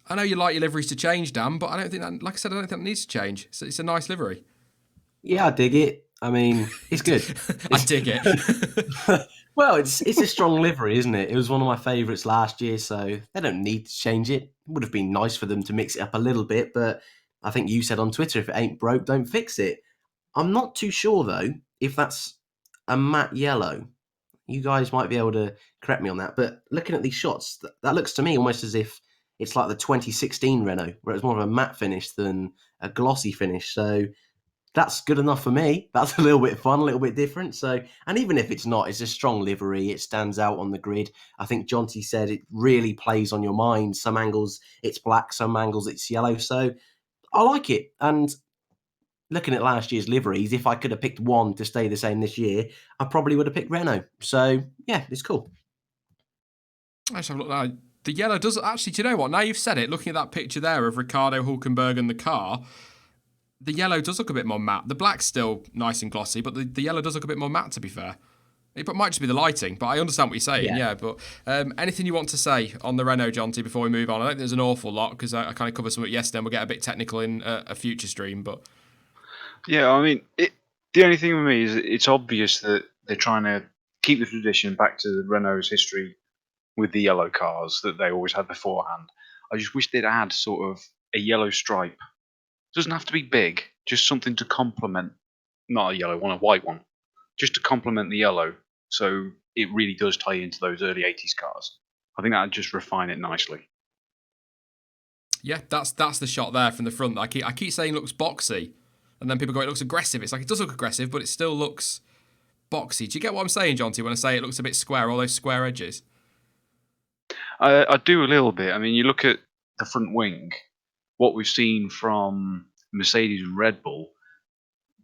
I know you like your liveries to change, Dan, but I don't think that, like I said, I don't think that needs to change. It's a nice livery. Yeah, I dig it. I mean, it's good. I dig it. Well, it's a strong livery, isn't it? It was one of my favourites last year, so they don't need to change it. It would have been nice for them to mix it up a little bit, but I think you said on Twitter, if it ain't broke, don't fix it. I'm not too sure, though, if that's a matte yellow. You guys might be able to correct me on that, but looking at these shots, that looks to me almost as if it's like the 2016 Renault, where it's more of a matte finish than a glossy finish. So that's good enough for me. That's a little bit fun, a little bit different. So, and even if it's not, it's a strong livery. It stands out on the grid. I think Jonty said it really plays on your mind. Some angles it's black, some angles it's yellow. So I like it. And looking at last year's liveries, if I could have picked one to stay the same this year, I probably would have picked Renault. So yeah, it's cool. Let's have a look now. The yellow does actually. Do you know what? Now you've said it. Looking at that picture there of Ricardo Hulkenberg and the car, the yellow does look a bit more matte. The black's still nice and glossy, but the yellow does look a bit more matte, to be fair. It might just be the lighting, but I understand what you're saying, yeah. But anything you want to say on the Renault, Jonty, before we move on? I don't think there's an awful lot, because I kind of covered some of it yesterday, and we'll get a bit technical in a future stream. But Yeah, I mean, the only thing with me is it's obvious that they're trying to keep the tradition back to Renault's history with the yellow cars that they always had beforehand. I just wish they'd add sort of a yellow stripe. It doesn't have to be big, just something to complement, not a yellow one, a white one, just to complement the yellow. So it really does tie into those early 80s cars. I think that'd just refine it nicely. yeah, that's the shot there from the front. I keep saying it looks boxy, and then people go, it looks aggressive. It's like, it does look aggressive, but it still looks boxy. Do you get what I'm saying, Jonty, when I say it looks a bit square, all those square edges? I do a little bit. I mean, you look at the front wing, what we've seen from Mercedes and Red Bull,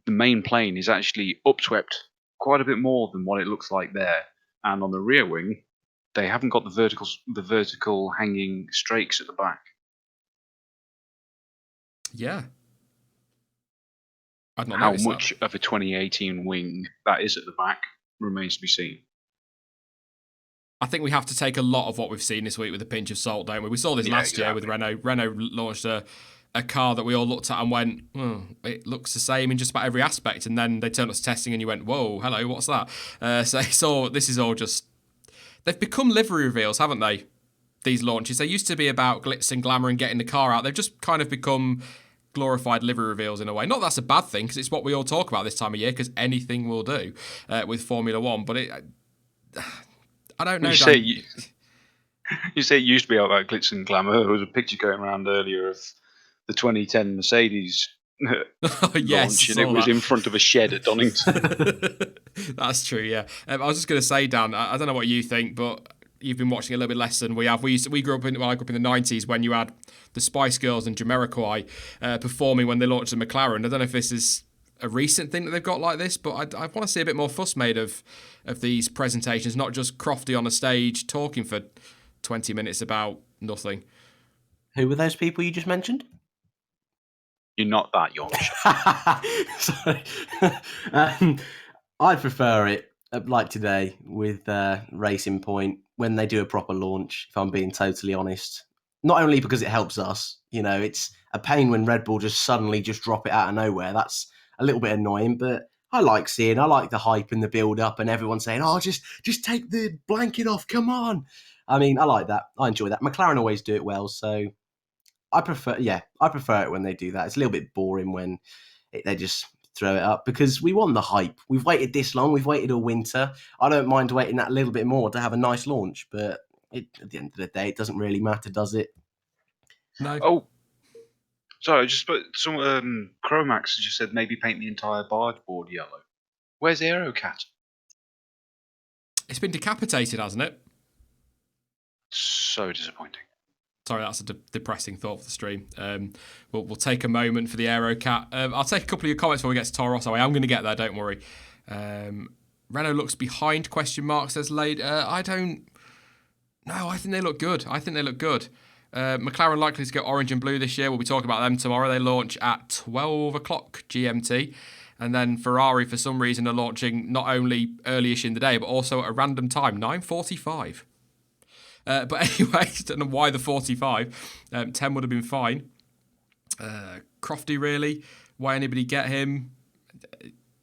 the main plane is actually upswept quite a bit more than what it looks like there. And on the rear wing, they haven't got the vertical hanging strakes at the back. Yeah. I'd not How noticed much of a 2018 wing that is at the back remains to be seen. I think we have to take a lot of what we've seen this week with a pinch of salt, don't we? We saw this last year with Renault. Renault launched a car that we all looked at and went, it looks the same in just about every aspect. And then they turned us testing and you went, whoa, hello, what's that? So this is all just... They've become livery reveals, haven't they? These launches. They used to be about glitz and glamour and getting the car out. They've just kind of become glorified livery reveals in a way. Not that that's a bad thing, because it's what we all talk about this time of year, because anything will do with Formula One. But I don't know. You say it used to be about glitz and glamour. There was a picture going around earlier of the 2010 Mercedes launch, and it was in front of a shed at Donington. That's true, yeah. I was just going to say, Dan, I don't know what you think, but you've been watching a little bit less than we have. I grew up in the 90s when you had the Spice Girls and Jamiroquai performing when they launched the McLaren. I don't know if this is a recent thing that they've got like this, but I want to see a bit more fuss made of these presentations, not just Crofty on a stage talking for 20 minutes about nothing. Who were those people you just mentioned? You're not that young. Sorry. I prefer it like today with Racing Point when they do a proper launch, if I'm being totally honest. Not only because it helps us, it's a pain when Red Bull just suddenly just drop it out of nowhere. That's a little bit annoying, but I like the hype and the build up and everyone saying, oh, just take the blanket off, come on. I mean, I like that. I enjoy that. McLaren always do it well, so I prefer it when they do that. It's a little bit boring when they just throw it up because we want the hype. We've waited this long. We've waited all winter. I don't mind waiting that little bit more to have a nice launch, but at the end of the day, it doesn't really matter, does it? No. Oh, sorry. Some Chromax just said maybe paint the entire barge board yellow. Where's Aerocat? It's been decapitated, hasn't it? So disappointing. Sorry, that's a depressing thought for the stream. We'll take a moment for the Aerocat. I'll take a couple of your comments before we get to Toro Rosso. I am going to get there, don't worry. Renault looks behind, ? Says Lade. I don't... No, I think they look good. McLaren likely to go orange and blue this year. We'll be talking about them tomorrow. They launch at 12 o'clock GMT. And then Ferrari, for some reason, are launching not only early-ish in the day, but also at a random time, 9:45. But anyway, I don't know why the 45. 10 would have been fine. Crofty, really? Why anybody get him?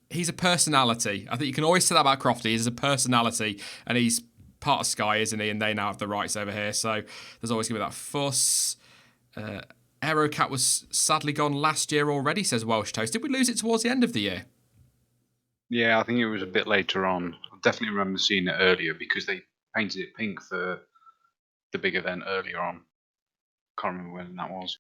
He's a personality. I think you can always say that about Crofty. He's a personality, and he's part of Sky, isn't he? And they now have the rights over here, so there's always going to be that fuss. Aerocat was sadly gone last year already, says Welsh Toast. Did we lose it towards the end of the year? Yeah, I think it was a bit later on. I definitely remember seeing it earlier because they painted it pink for the big event earlier on. Can't remember when that was.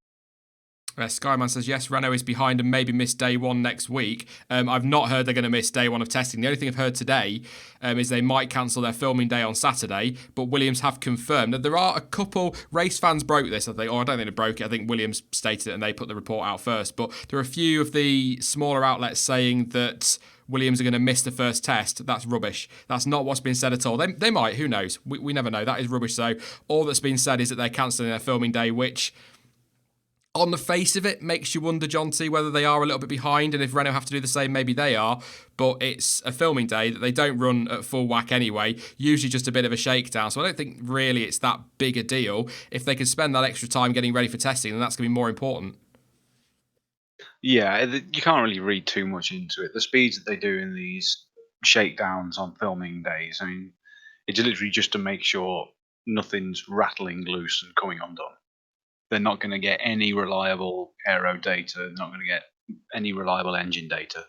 Skyman says, yes, Renault is behind and maybe miss day one next week. I've not heard they're going to miss day one of testing. The only thing I've heard today is they might cancel their filming day on Saturday, but Williams have confirmed that there are a couple... Race fans broke this, I think. Or I don't think they broke it. I think Williams stated it and they put the report out first. But there are a few of the smaller outlets saying that Williams are going to miss the first test. That's rubbish. That's not what's been said at all. They might, who knows? We never know. That is rubbish. So all that's been said is that they're cancelling their filming day, which... on the face of it, makes you wonder, Jonty, whether they are a little bit behind, and if Renault have to do the same, maybe they are. But it's a filming day that they don't run at full whack anyway, usually just a bit of a shakedown. So I don't think really it's that big a deal. If they can spend that extra time getting ready for testing, then that's going to be more important. Yeah, you can't really read too much into it. The speeds that they do in these shakedowns on filming days, I mean, it's literally just to make sure nothing's rattling loose and coming undone. They're not going to get any reliable aero data. They're not going to get any reliable engine data.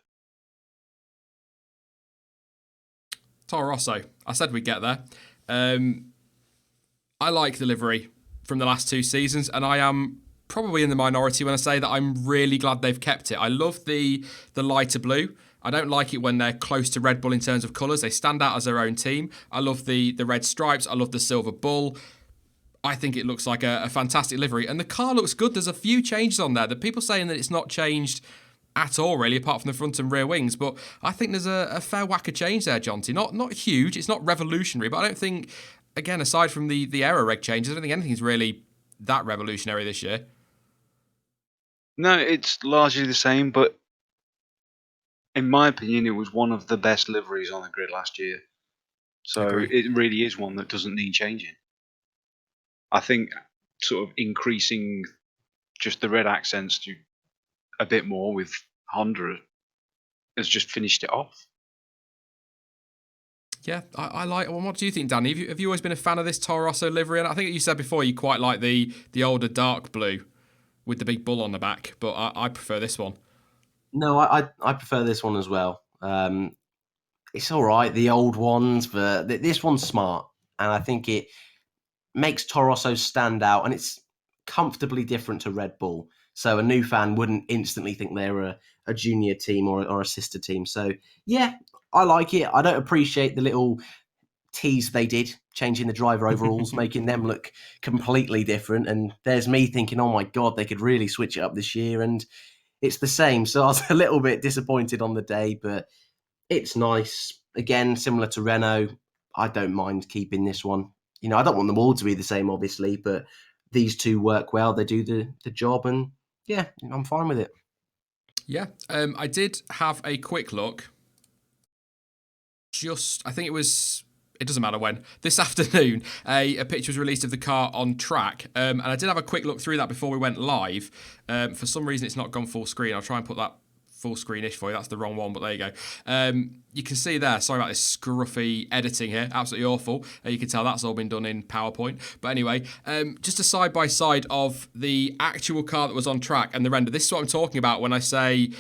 Toro Rosso. I said we'd get there. I like the livery from the last two seasons, and I am probably in the minority when I say that I'm really glad they've kept it. I love the lighter blue. I don't like it when they're close to Red Bull in terms of colours. They stand out as their own team. I love the red stripes. I love the silver bull. I think it looks like a fantastic livery. And the car looks good. There's a few changes on there. The people saying that it's not changed at all, really, apart from the front and rear wings. But I think there's a fair whack of change there, Jonty. Not huge, it's not revolutionary, but I don't think, again, aside from the aero reg changes, I don't think anything's really that revolutionary this year. No, it's largely the same, but in my opinion, it was one of the best liveries on the grid last year. So Agree. it really is one that doesn't need changing. I think sort of increasing just the red accents to a bit more with Honda has just finished it off. Yeah, I like. Well, what do you think, Danny? Have you always been a fan of this Toro Rosso livery? And I think you said before you quite like the older dark blue with the big bull on the back, but I prefer this one. No, I prefer this one as well. It's all right, the old ones, but this one's smart, and I think it makes Toro Rosso stand out, and it's comfortably different to Red Bull. So a new fan wouldn't instantly think they're a junior team or a sister team. So yeah, I like it. I don't appreciate the little tease they did, changing the driver overalls, making them look completely different. And there's me thinking, oh my God, they could really switch it up this year. And it's the same. So I was a little bit disappointed on the day, but it's nice. Again, similar to Renault, I don't mind keeping this one. You know, I don't want them all to be the same, obviously, but these two work well. They do the job, and yeah, I'm fine with it. Yeah, I did have a quick look. I think it doesn't matter when, this afternoon, a picture was released of the car on track. And I did have a quick look through that before we went live. For some reason, it's not gone full screen. I'll try and put that full screen-ish for you. That's the wrong one, but there you go. You can see there, sorry about this scruffy editing here, absolutely awful. You can tell that's all been done in PowerPoint. But anyway, just a side-by-side of the actual car that was on track and the render. This is what I'm talking about when I say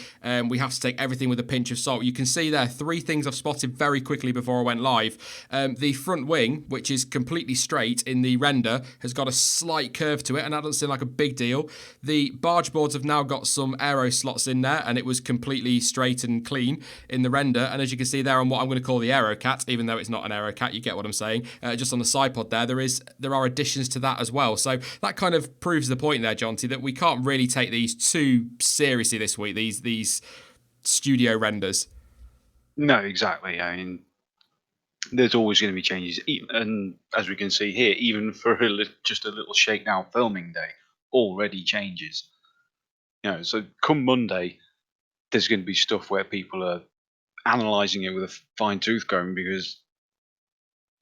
we have to take everything with a pinch of salt. You can see there 3 things I've spotted very quickly before I went live. The front wing, which is completely straight in the render, has got a slight curve to it, and that doesn't seem like a big deal. The barge boards have now got some aero slots in there, and it was completely straight and clean in the render. And as you can see there on what I'm going to call the Aero Cat, even though it's not an Aero Cat, you get what I'm saying. Just on the side pod there are additions to that as well. So that kind of proves the point there, Jonty, that we can't really take these too seriously this week, these studio renders. No, exactly. I mean, there's always going to be changes, and as we can see here, even for just a little shakedown filming day, already changes. You know, so come Monday, there's going to be stuff where people are analysing it with a fine tooth comb because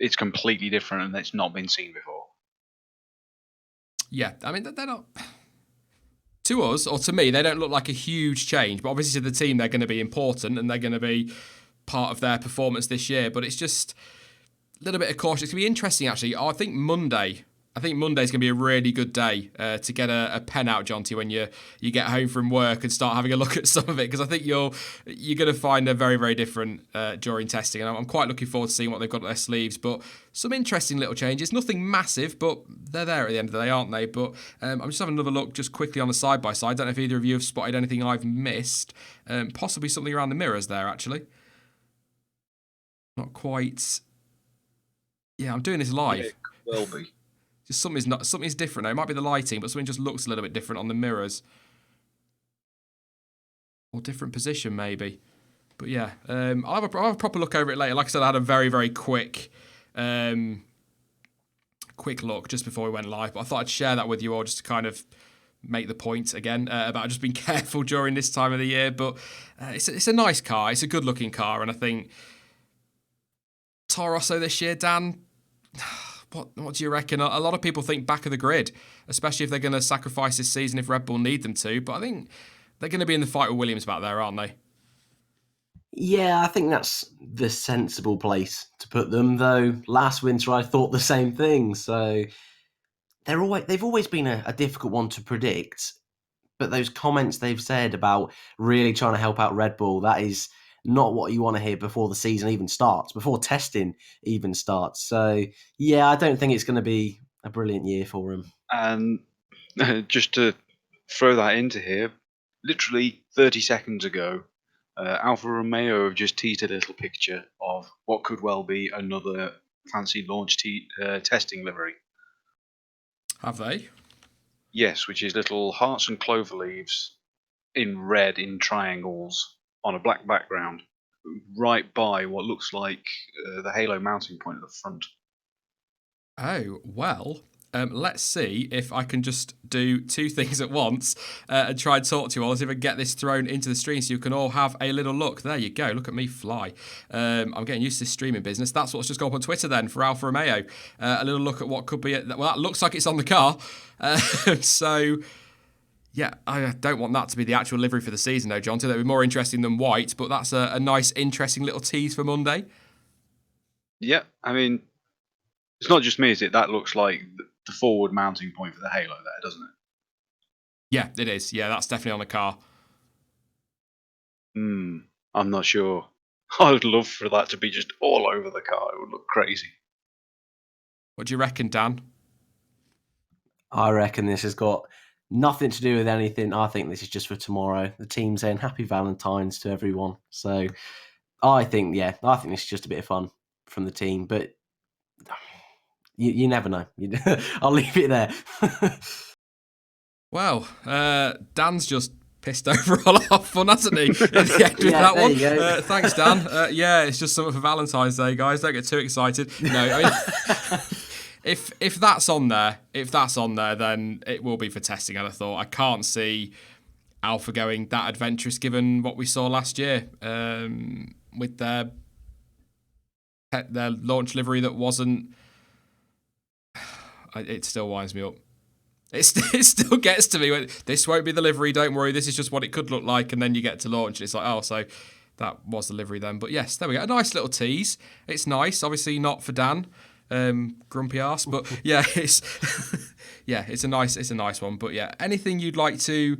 it's completely different and it's not been seen before. Yeah, I mean, they're not... To us, or to me, they don't look like a huge change, but obviously to the team, they're going to be important and they're going to be part of their performance this year. But it's just a little bit of caution. It's going to be interesting, actually. I think Monday's going to be a really good day to get a pen out, Jonty, when you get home from work and start having a look at some of it, because I think you're going to find they're very, very different during testing, and I'm quite looking forward to seeing what they've got up their sleeves. But some interesting little changes, nothing massive, but they're there at the end of the day, aren't they? But I'm just having another look just quickly on the side by side. I don't know if either of you have spotted anything I've missed. Possibly something around the mirrors there, actually. Not quite. Yeah, I'm doing this live. Yeah, it could well be. Just something's different now. It might be the lighting, but something just looks a little bit different on the mirrors. Or different position, maybe. But yeah, I'll have a proper look over it later. Like I said, I had a very, very quick look just before we went live. But I thought I'd share that with you all just to kind of make the point again about just being careful during this time of the year. But it's a nice car. It's a good-looking car. And I think Toro Rosso this year, Dan... What do you reckon? A lot of people think back of the grid, especially if they're going to sacrifice this season if Red Bull need them to. But I think they're going to be in the fight with Williams back there, aren't they? Yeah, I think that's the sensible place to put them. Though last winter I thought the same thing. So they've always been a difficult one to predict. But those comments they've said about really trying to help out Red Bull, that is not what you want to hear before the season even starts, before testing even starts. So, yeah, I don't think it's going to be a brilliant year for him. And just to throw that into here, literally 30 seconds ago, Alfa Romeo have just teased a little picture of what could well be another fancy launch testing livery. Have they? Yes, which is little hearts and clover leaves in red in triangles on a black background, right by what looks like the Halo mounting point at the front. Oh, well, let's see if I can just do two things at once and try and talk to you all, see if I can get this thrown into the stream so you can all have a little look. There you go. Look at me fly. I'm getting used to this streaming business. That's what's just gone up on Twitter then for Alfa Romeo. A little look at what could be... Well, that looks like it's on the car. So... Yeah, I don't want that to be the actual livery for the season, though, Jonty. That would be more interesting than white, but that's a nice, interesting little tease for Monday. Yeah, I mean, it's not just me, is it? That looks like the forward mounting point for the Halo there, doesn't it? Yeah, it is. Yeah, that's definitely on the car. I'm not sure. I would love for that to be just all over the car. It would look crazy. What do you reckon, Dan? I reckon this has got nothing to do with anything. I think this is just for tomorrow. The team saying Happy Valentine's to everyone. So I think this is just a bit of fun from the team. But you never know. I'll leave it there. Well, Dan's just pissed over all our fun, hasn't he? At the end with that one. Thanks, Dan. Yeah, it's just something for Valentine's Day, guys. Don't get too excited. No, I mean, if that's on there, then it will be for testing. I'd have thought. I can't see Alpha going that adventurous, given what we saw last year with their launch livery that wasn't. It still winds me up. It still gets to me. This won't be the livery, don't worry. This is just what it could look like. And then you get to launch. And it's like, oh, so that was the livery then. But yes, there we go. A nice little tease. It's nice. Obviously not for Dan, grumpy arse. But yeah, it's a nice one. But yeah, anything you'd like to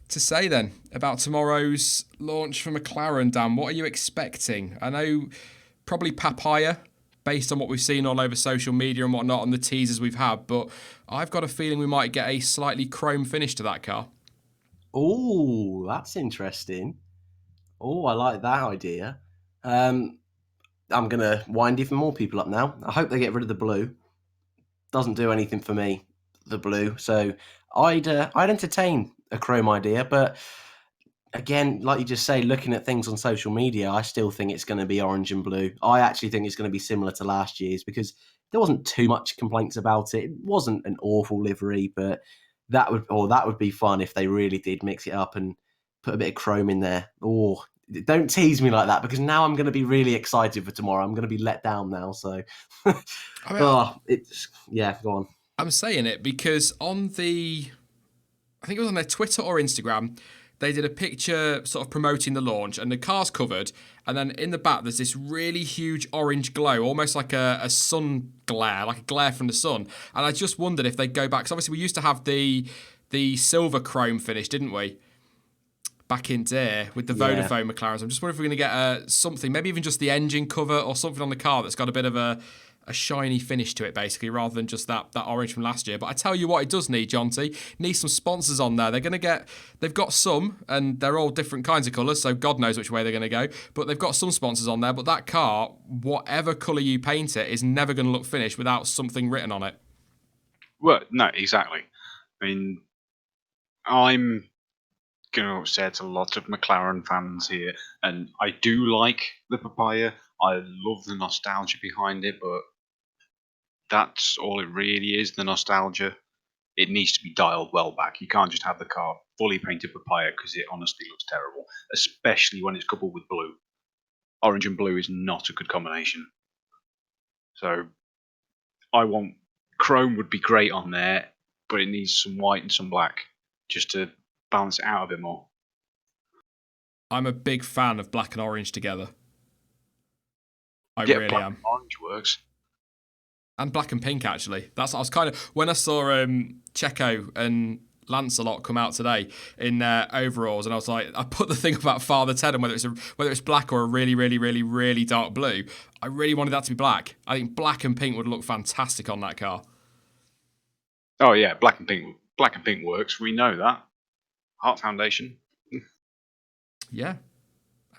say then about tomorrow's launch for McLaren, Dan? What are you expecting? I know probably papaya, based on what we've seen all over social media and whatnot and the teasers we've had, but I've got a feeling we might get a slightly chrome finish to that car. Oh, that's interesting. Oh, I like that idea. I'm going to wind even more people up now. I hope they get rid of the blue. Doesn't do anything for me, the blue. So I'd entertain a chrome idea, but again, like you just say, looking at things on social media, I still think it's going to be orange and blue. I actually think it's going to be similar to last year's because there wasn't too much complaints about it. It wasn't an awful livery, but that would be fun if they really did mix it up and put a bit of chrome in there. Oh, don't tease me like that because now I'm going to be really excited for tomorrow. I'm going to be let down now. So, go on. I'm saying it because I think it was on their Twitter or Instagram, they did a picture sort of promoting the launch and the car's covered. And then in the back, there's this really huge orange glow, almost like a sun glare, like a glare from the sun. And I just wondered if they'd go back. Because obviously we used to have the silver chrome finish, didn't we? Back in there with the Vodafone McLarens. I'm just wondering if we're going to get something, maybe even just the engine cover or something on the car that's got a bit of a shiny finish to it, basically, rather than just that orange from last year. But I tell you what, it does need, Jonty, needs some sponsors on there. They've got some, and they're all different kinds of colours, so God knows which way they're going to go. But they've got some sponsors on there. But that car, whatever colour you paint it, is never going to look finished without something written on it. Well, no, exactly. I mean, I'm going to upset a lot of McLaren fans here, and I do like the papaya. I love the nostalgia behind it, but that's all it really is, the nostalgia. It needs to be dialed well back. You can't just have the car fully painted papaya because it honestly looks terrible, especially when it's coupled with blue. Orange and blue is not a good combination. So chrome would be great on there, but it needs some white and some black just to balance it out a bit more. I'm a big fan of black and orange together. I really black am. And orange works. And black and pink, actually. That's what I was kind of... When I saw Checo and Lancelot come out today in their overalls, and I was like, I put the thing about Father Ted and whether it's black or a really, really, really, really dark blue, I really wanted that to be black. I think black and pink would look fantastic on that car. Oh yeah, black and pink works. We know that. Heart Foundation. Yeah,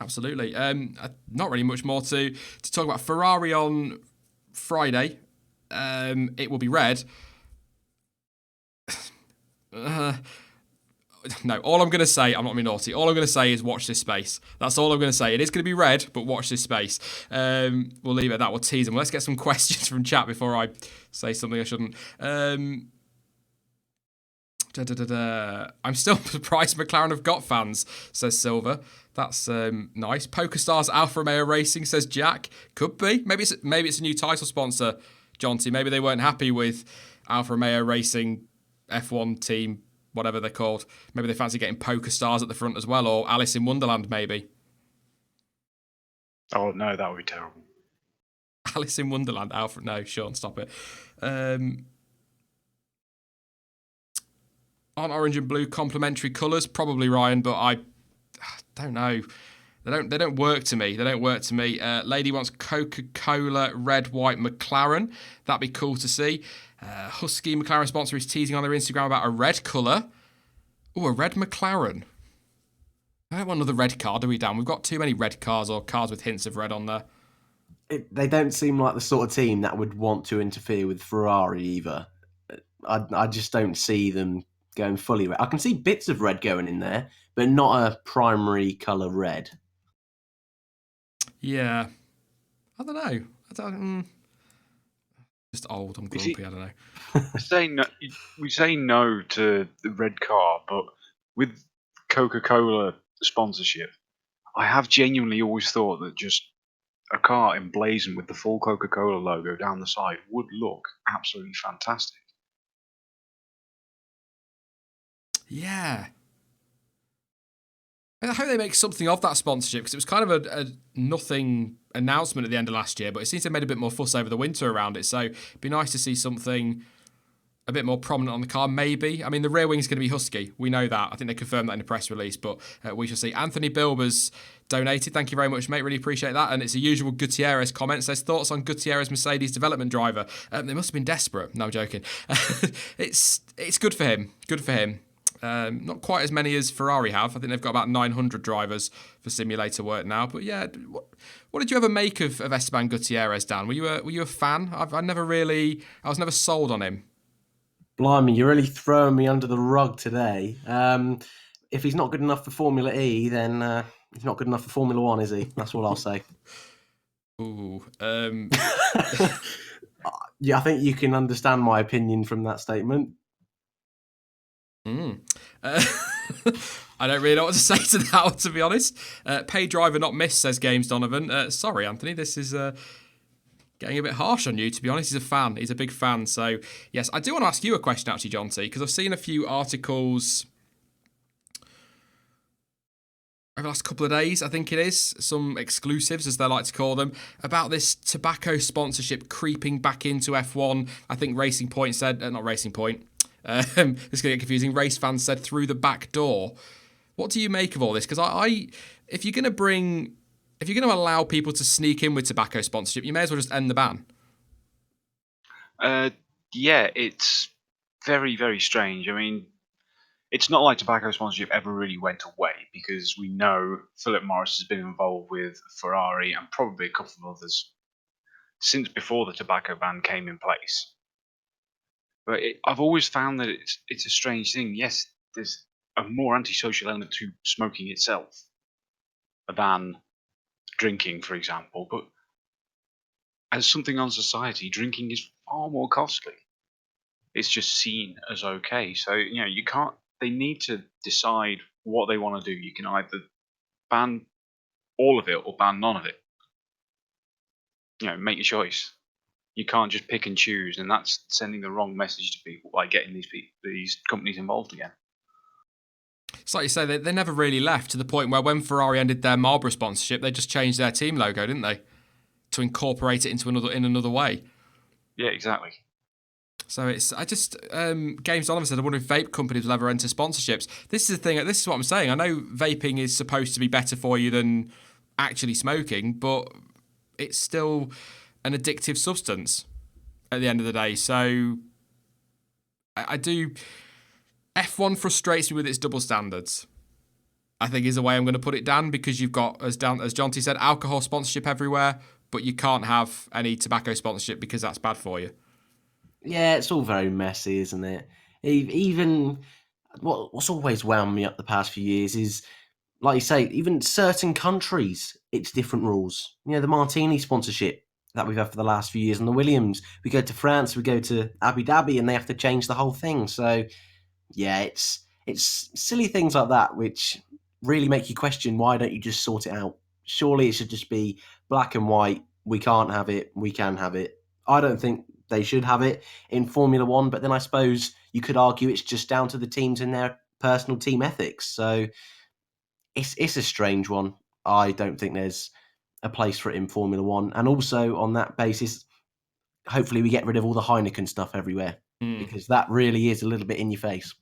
absolutely. Not really much more to talk about. Ferrari on Friday. It will be red. no, all I'm going to say, I'm not being naughty, all I'm going to say is watch this space. That's all I'm going to say. It is going to be red, but watch this space. We'll leave it at that. We'll tease them. Let's get some questions from chat before I say something I shouldn't. I'm still surprised McLaren have got fans, says Silver. That's nice. PokerStars Alfa Romeo Racing, says Jack. Could be. Maybe it's a new title sponsor, Jonty. Maybe they weren't happy with Alfa Romeo Racing F1 team, whatever they're called. Maybe they fancy getting PokerStars at the front as well, or Alice in Wonderland, maybe. Oh, no, that would be terrible. Alice in Wonderland, Alfa... No, Sean, stop it. Aren't orange and blue complementary colours? Probably, Ryan, but I don't know. They don't work to me. Lady wants Coca-Cola red white McLaren. That'd be cool to see. Husky McLaren sponsor is teasing on their Instagram about a red colour. Oh, a red McLaren. I don't want another red car, do we, Dan? We've got too many red cars or cars with hints of red on there. They don't seem like the sort of team that would want to interfere with Ferrari either. I just don't see them going fully red. I can see bits of red going in there, but not a primary colour red. Yeah. I don't know. Just old, I'm grumpy, I don't know. We say no to the red car, but with Coca-Cola sponsorship, I have genuinely always thought that just a car emblazoned with the full Coca-Cola logo down the side would look absolutely fantastic. Yeah. I hope they make something of that sponsorship, because it was kind of a nothing announcement at the end of last year, but it seems they made a bit more fuss over the winter around it. So it'd be nice to see something a bit more prominent on the car, maybe. I mean, the rear wing's going to be Husky. We know that. I think they confirmed that in a press release, but we shall see. Anthony Bilber's donated. Thank you very much, mate. Really appreciate that. And it's a usual Gutierrez comment. Says, thoughts on Gutierrez Mercedes development driver? They must have been desperate. No, I'm joking. It's good for him. Good for him. Not quite as many as Ferrari have. I think they've got about 900 drivers for simulator work now. But yeah, what did you ever make of Esteban Gutierrez, Dan? Were you a fan? I was never sold on him. Blimey, you're really throwing me under the rug today. If he's not good enough for Formula E, then he's not good enough for Formula One, is he? That's all I'll say. Ooh. Yeah, I think you can understand my opinion from that statement. I don't really know what to say to that one, to be honest. Pay driver not missed, says Games Donovan. Sorry, Anthony, this is getting a bit harsh on you, to be honest. He's a fan. He's a big fan. So, yes, I do want to ask you a question, actually, Jonty, because I've seen a few articles over the last couple of days, I think it is, some exclusives, as they like to call them, about this tobacco sponsorship creeping back into F1. I think Racing Point said, not Racing Point, this is going to get confusing. Race fans said through the back door. What do you make of all this? Because if you're going to allow people to sneak in with tobacco sponsorship, you may as well just end the ban. Yeah, it's very, very strange. I mean, it's not like tobacco sponsorship ever really went away, because we know Philip Morris has been involved with Ferrari and probably a couple of others since before the tobacco ban came in place. But I've always found that it's a strange thing. Yes, there's a more antisocial element to smoking itself than drinking, for example. But as something on society, drinking is far more costly. It's just seen as okay. So, you can't. They need to decide what they want to do. You can either ban all of it or ban none of it. Make your choice. You can't just pick and choose, and that's sending the wrong message to people by getting these companies involved again. It's like you say, they never really left, to the point where when Ferrari ended their Marlboro sponsorship, they just changed their team logo, didn't they? To incorporate it into another way. Yeah, exactly. So Games Donovan said, I wonder if vape companies will ever enter sponsorships. This is the thing. This is what I'm saying. I know vaping is supposed to be better for you than actually smoking, but it's still an addictive substance at the end of the day. So I do. F1 frustrates me with its double standards, I think, is the way I'm going to put it, Dan, because you've got, as Jonty said, alcohol sponsorship everywhere, but you can't have any tobacco sponsorship because that's bad for you. Yeah, it's all very messy, isn't it? Even what's always wound me up the past few years is, like you say, even certain countries, it's different rules. The Martini sponsorship that we've had for the last few years, and the Williams. We go to France, we go to Abu Dhabi, and they have to change the whole thing. So yeah, it's silly things like that which really make you question, why don't you just sort it out? Surely it should just be black and white. We can't have it. We can have it. I don't think they should have it in Formula One, but then I suppose you could argue it's just down to the teams and their personal team ethics. So it's a strange one. I don't think there's a place for it in Formula One. And also on that basis, hopefully we get rid of all the Heineken stuff everywhere, because that really is a little bit in your face.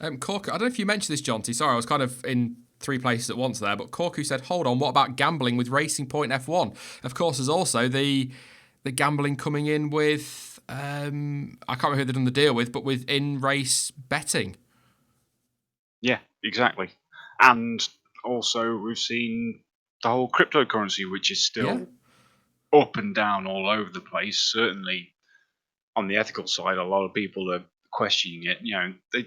Corku, I don't know if you mentioned this, Jonty. Sorry, I was kind of in three places at once there. But Corku said, hold on, what about gambling with Racing Point F1? Of course, there's also the gambling coming in with, I can't remember who they've done the deal with, but with in-race betting. Yeah, exactly. And also we've seen the whole cryptocurrency, which is still up and down all over the place. Certainly on the ethical side, a lot of people are questioning it.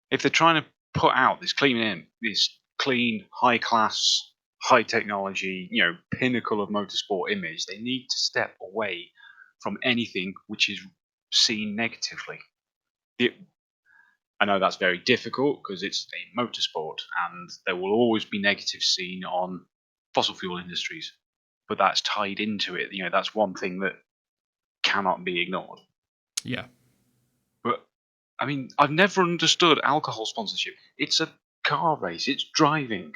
If they're trying to put out this clean, high class, high technology, pinnacle of motorsport image, they need to step away from anything which is seen negatively. I know that's very difficult because it's a motorsport and there will always be negative seen on fossil fuel industries, but that's tied into it. That's one thing that cannot be ignored. Yeah. But I mean, I've never understood alcohol sponsorship. It's a car race. It's driving.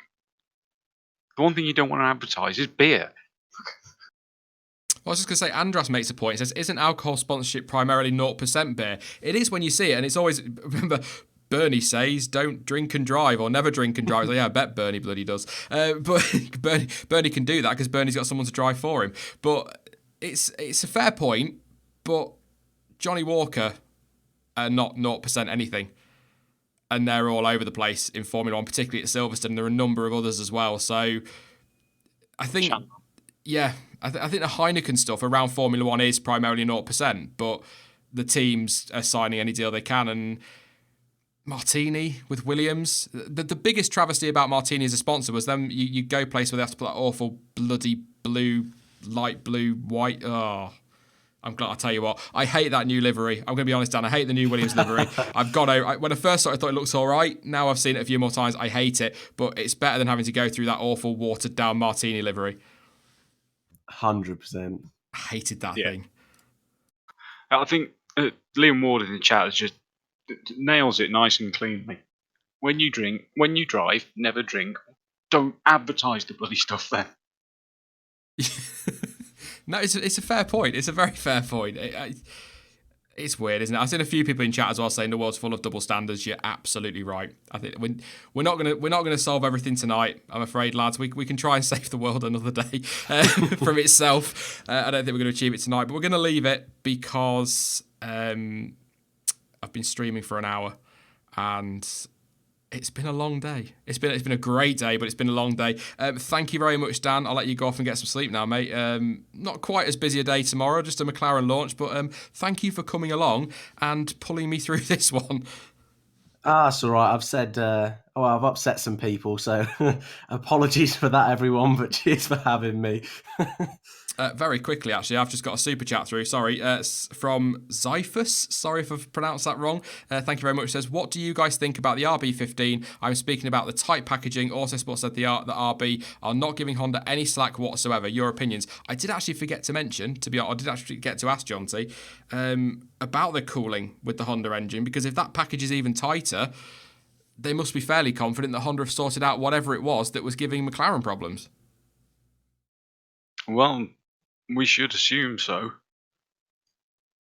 The one thing you don't want to advertise is beer. I was just going to say, Andras makes a point. He says, isn't alcohol sponsorship primarily 0% beer? It is when you see it, and it's always, remember, Bernie says, don't drink and drive, or never drink and drive. Yeah, I bet Bernie bloody does. But Bernie can do that because Bernie's got someone to drive for him. But it's a fair point, but Johnny Walker are not 0% anything. And they're all over the place in Formula One, particularly at Silverstone. There are a number of others as well. So I think... Yeah, I think the Heineken stuff around Formula One is primarily 0%, but the teams are signing any deal they can. And Martini with Williams, the biggest travesty about Martini as a sponsor was them. You go place where they have to put that awful bloody blue, light blue, white. Oh, I'm glad. I'll tell you what, I hate that new livery. I'm going to be honest, Dan. I hate the new Williams livery. When I first saw it, I thought it looks all right. Now I've seen it a few more times. I hate it, but it's better than having to go through that awful watered down Martini livery. 100%. I hated that thing. I think Liam Ward in the chat has just nails it nice and cleanly. When you drive, never drink. Don't advertise the bloody stuff then. No, it's a fair point. It's a very fair point. It's weird, isn't it? I've seen a few people in chat as well saying the world's full of double standards. You're absolutely right. I think we're not gonna solve everything tonight. I'm afraid, lads. We can try and save the world another day from itself. I don't think we're going to achieve it tonight, but we're going to leave it because I've been streaming for an hour and it's been a long day. It's been a great day, but it's been a long day. Thank you very much, Dan. I'll let you go off and get some sleep now, mate. Not quite as busy a day tomorrow, just a McLaren launch, but thank you for coming along and pulling me through this one. It's all right. I've said, I've upset some people, so apologies for that, everyone, but cheers for having me. Very quickly, actually, I've just got a super chat through. Sorry, from Zyphus. Sorry if I've pronounced that wrong. Thank you very much. It says, what do you guys think about the RB15? I'm speaking about the tight packaging. Autosport said the RB are not giving Honda any slack whatsoever. Your opinions? I did actually forget to mention, I did actually get to ask Jonty about the cooling with the Honda engine, because if that package is even tighter, they must be fairly confident that Honda have sorted out whatever it was that was giving McLaren problems. Well, we should assume so,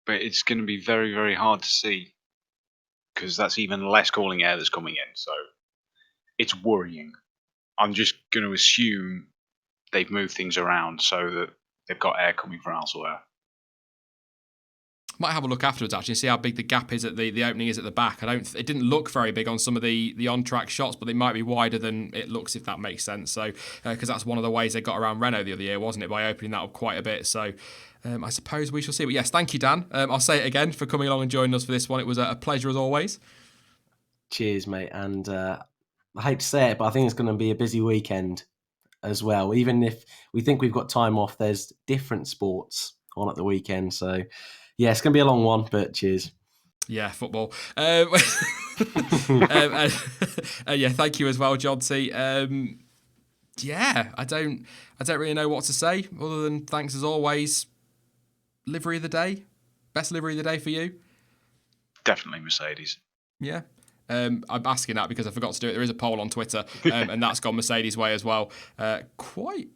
but it's going to be very, very hard to see because that's even less cooling air that's coming in, so it's worrying. I'm just going to assume they've moved things around so that they've got air coming from elsewhere. Might have a look afterwards actually and see how big the gap is at the opening is at the back. It didn't look very big on some of the on-track shots, but they might be wider than it looks, if that makes sense. So because that's one of the ways they got around Renault the other year, wasn't it, by opening that up quite a bit. So I suppose we shall see. But yes, thank you, Dan. I'll say it again for coming along and joining us for this one. It was a pleasure as always. Cheers, mate. And I hate to say it, but I think it's going to be a busy weekend as well. Even if we think we've got time off, there's different sports on at the weekend. So, yeah, it's going to be a long one, but cheers. Yeah, football. Yeah, thank you as well, Jonty. Yeah, I don't really know what to say other than thanks as always. Livery of the day, best livery of the day for you? Definitely Mercedes. Yeah. I'm asking that because I forgot to do it. There is a poll on Twitter, and that's gone Mercedes' way as well. Quite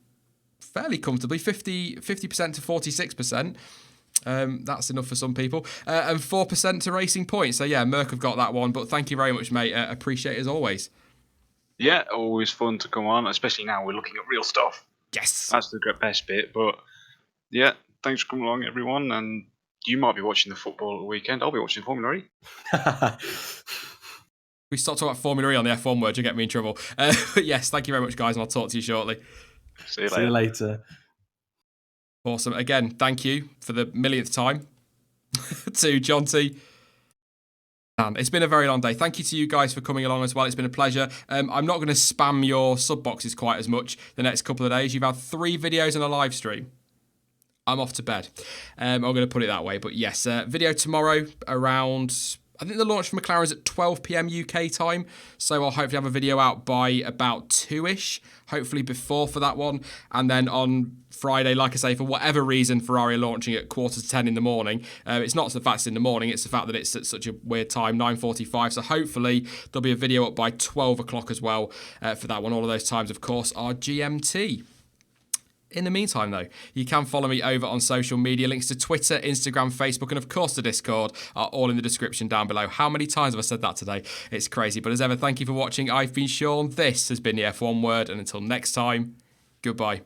fairly comfortably, 50% to 46%. That's enough for some people. And 4% to Racing Point. So, yeah, Merc have got that one. But thank you very much, mate. Appreciate it as always. Yeah, always fun to come on, especially now we're looking at real stuff. Yes. That's the best bit. But, yeah, thanks for coming along, everyone. And you might be watching the football at the weekend. I'll be watching Formula E. We start talking about Formula E on the F1 word, you'll get me in trouble. But yes, thank you very much, guys, and I'll talk to you shortly. See you later. Awesome. Again, thank you for the millionth time to Jonty. And it's been a very long day. Thank you to you guys for coming along as well. It's been a pleasure. I'm not going to spam your sub boxes quite as much the next couple of days. You've had 3 videos and a live stream. I'm off to bed. I'm going to put it that way. But yes, video tomorrow around... I think the launch for McLaren is at 12 p.m. UK time, so I'll hopefully have a video out by about 2ish, hopefully before for that one. And then on Friday, like I say, for whatever reason, Ferrari are launching at 9:45 in the morning. It's not the fact it's in the morning, it's the fact that it's at such a weird time, 9:45. So hopefully there'll be a video up by 12 o'clock as well for that one. All of those times, of course, are GMT. In the meantime, though, you can follow me over on social media. Links to Twitter, Instagram, Facebook, and of course the Discord are all in the description down below. How many times have I said that today? It's crazy. But as ever, thank you for watching. I've been Sean. This has been the F1 Word. And until next time, goodbye.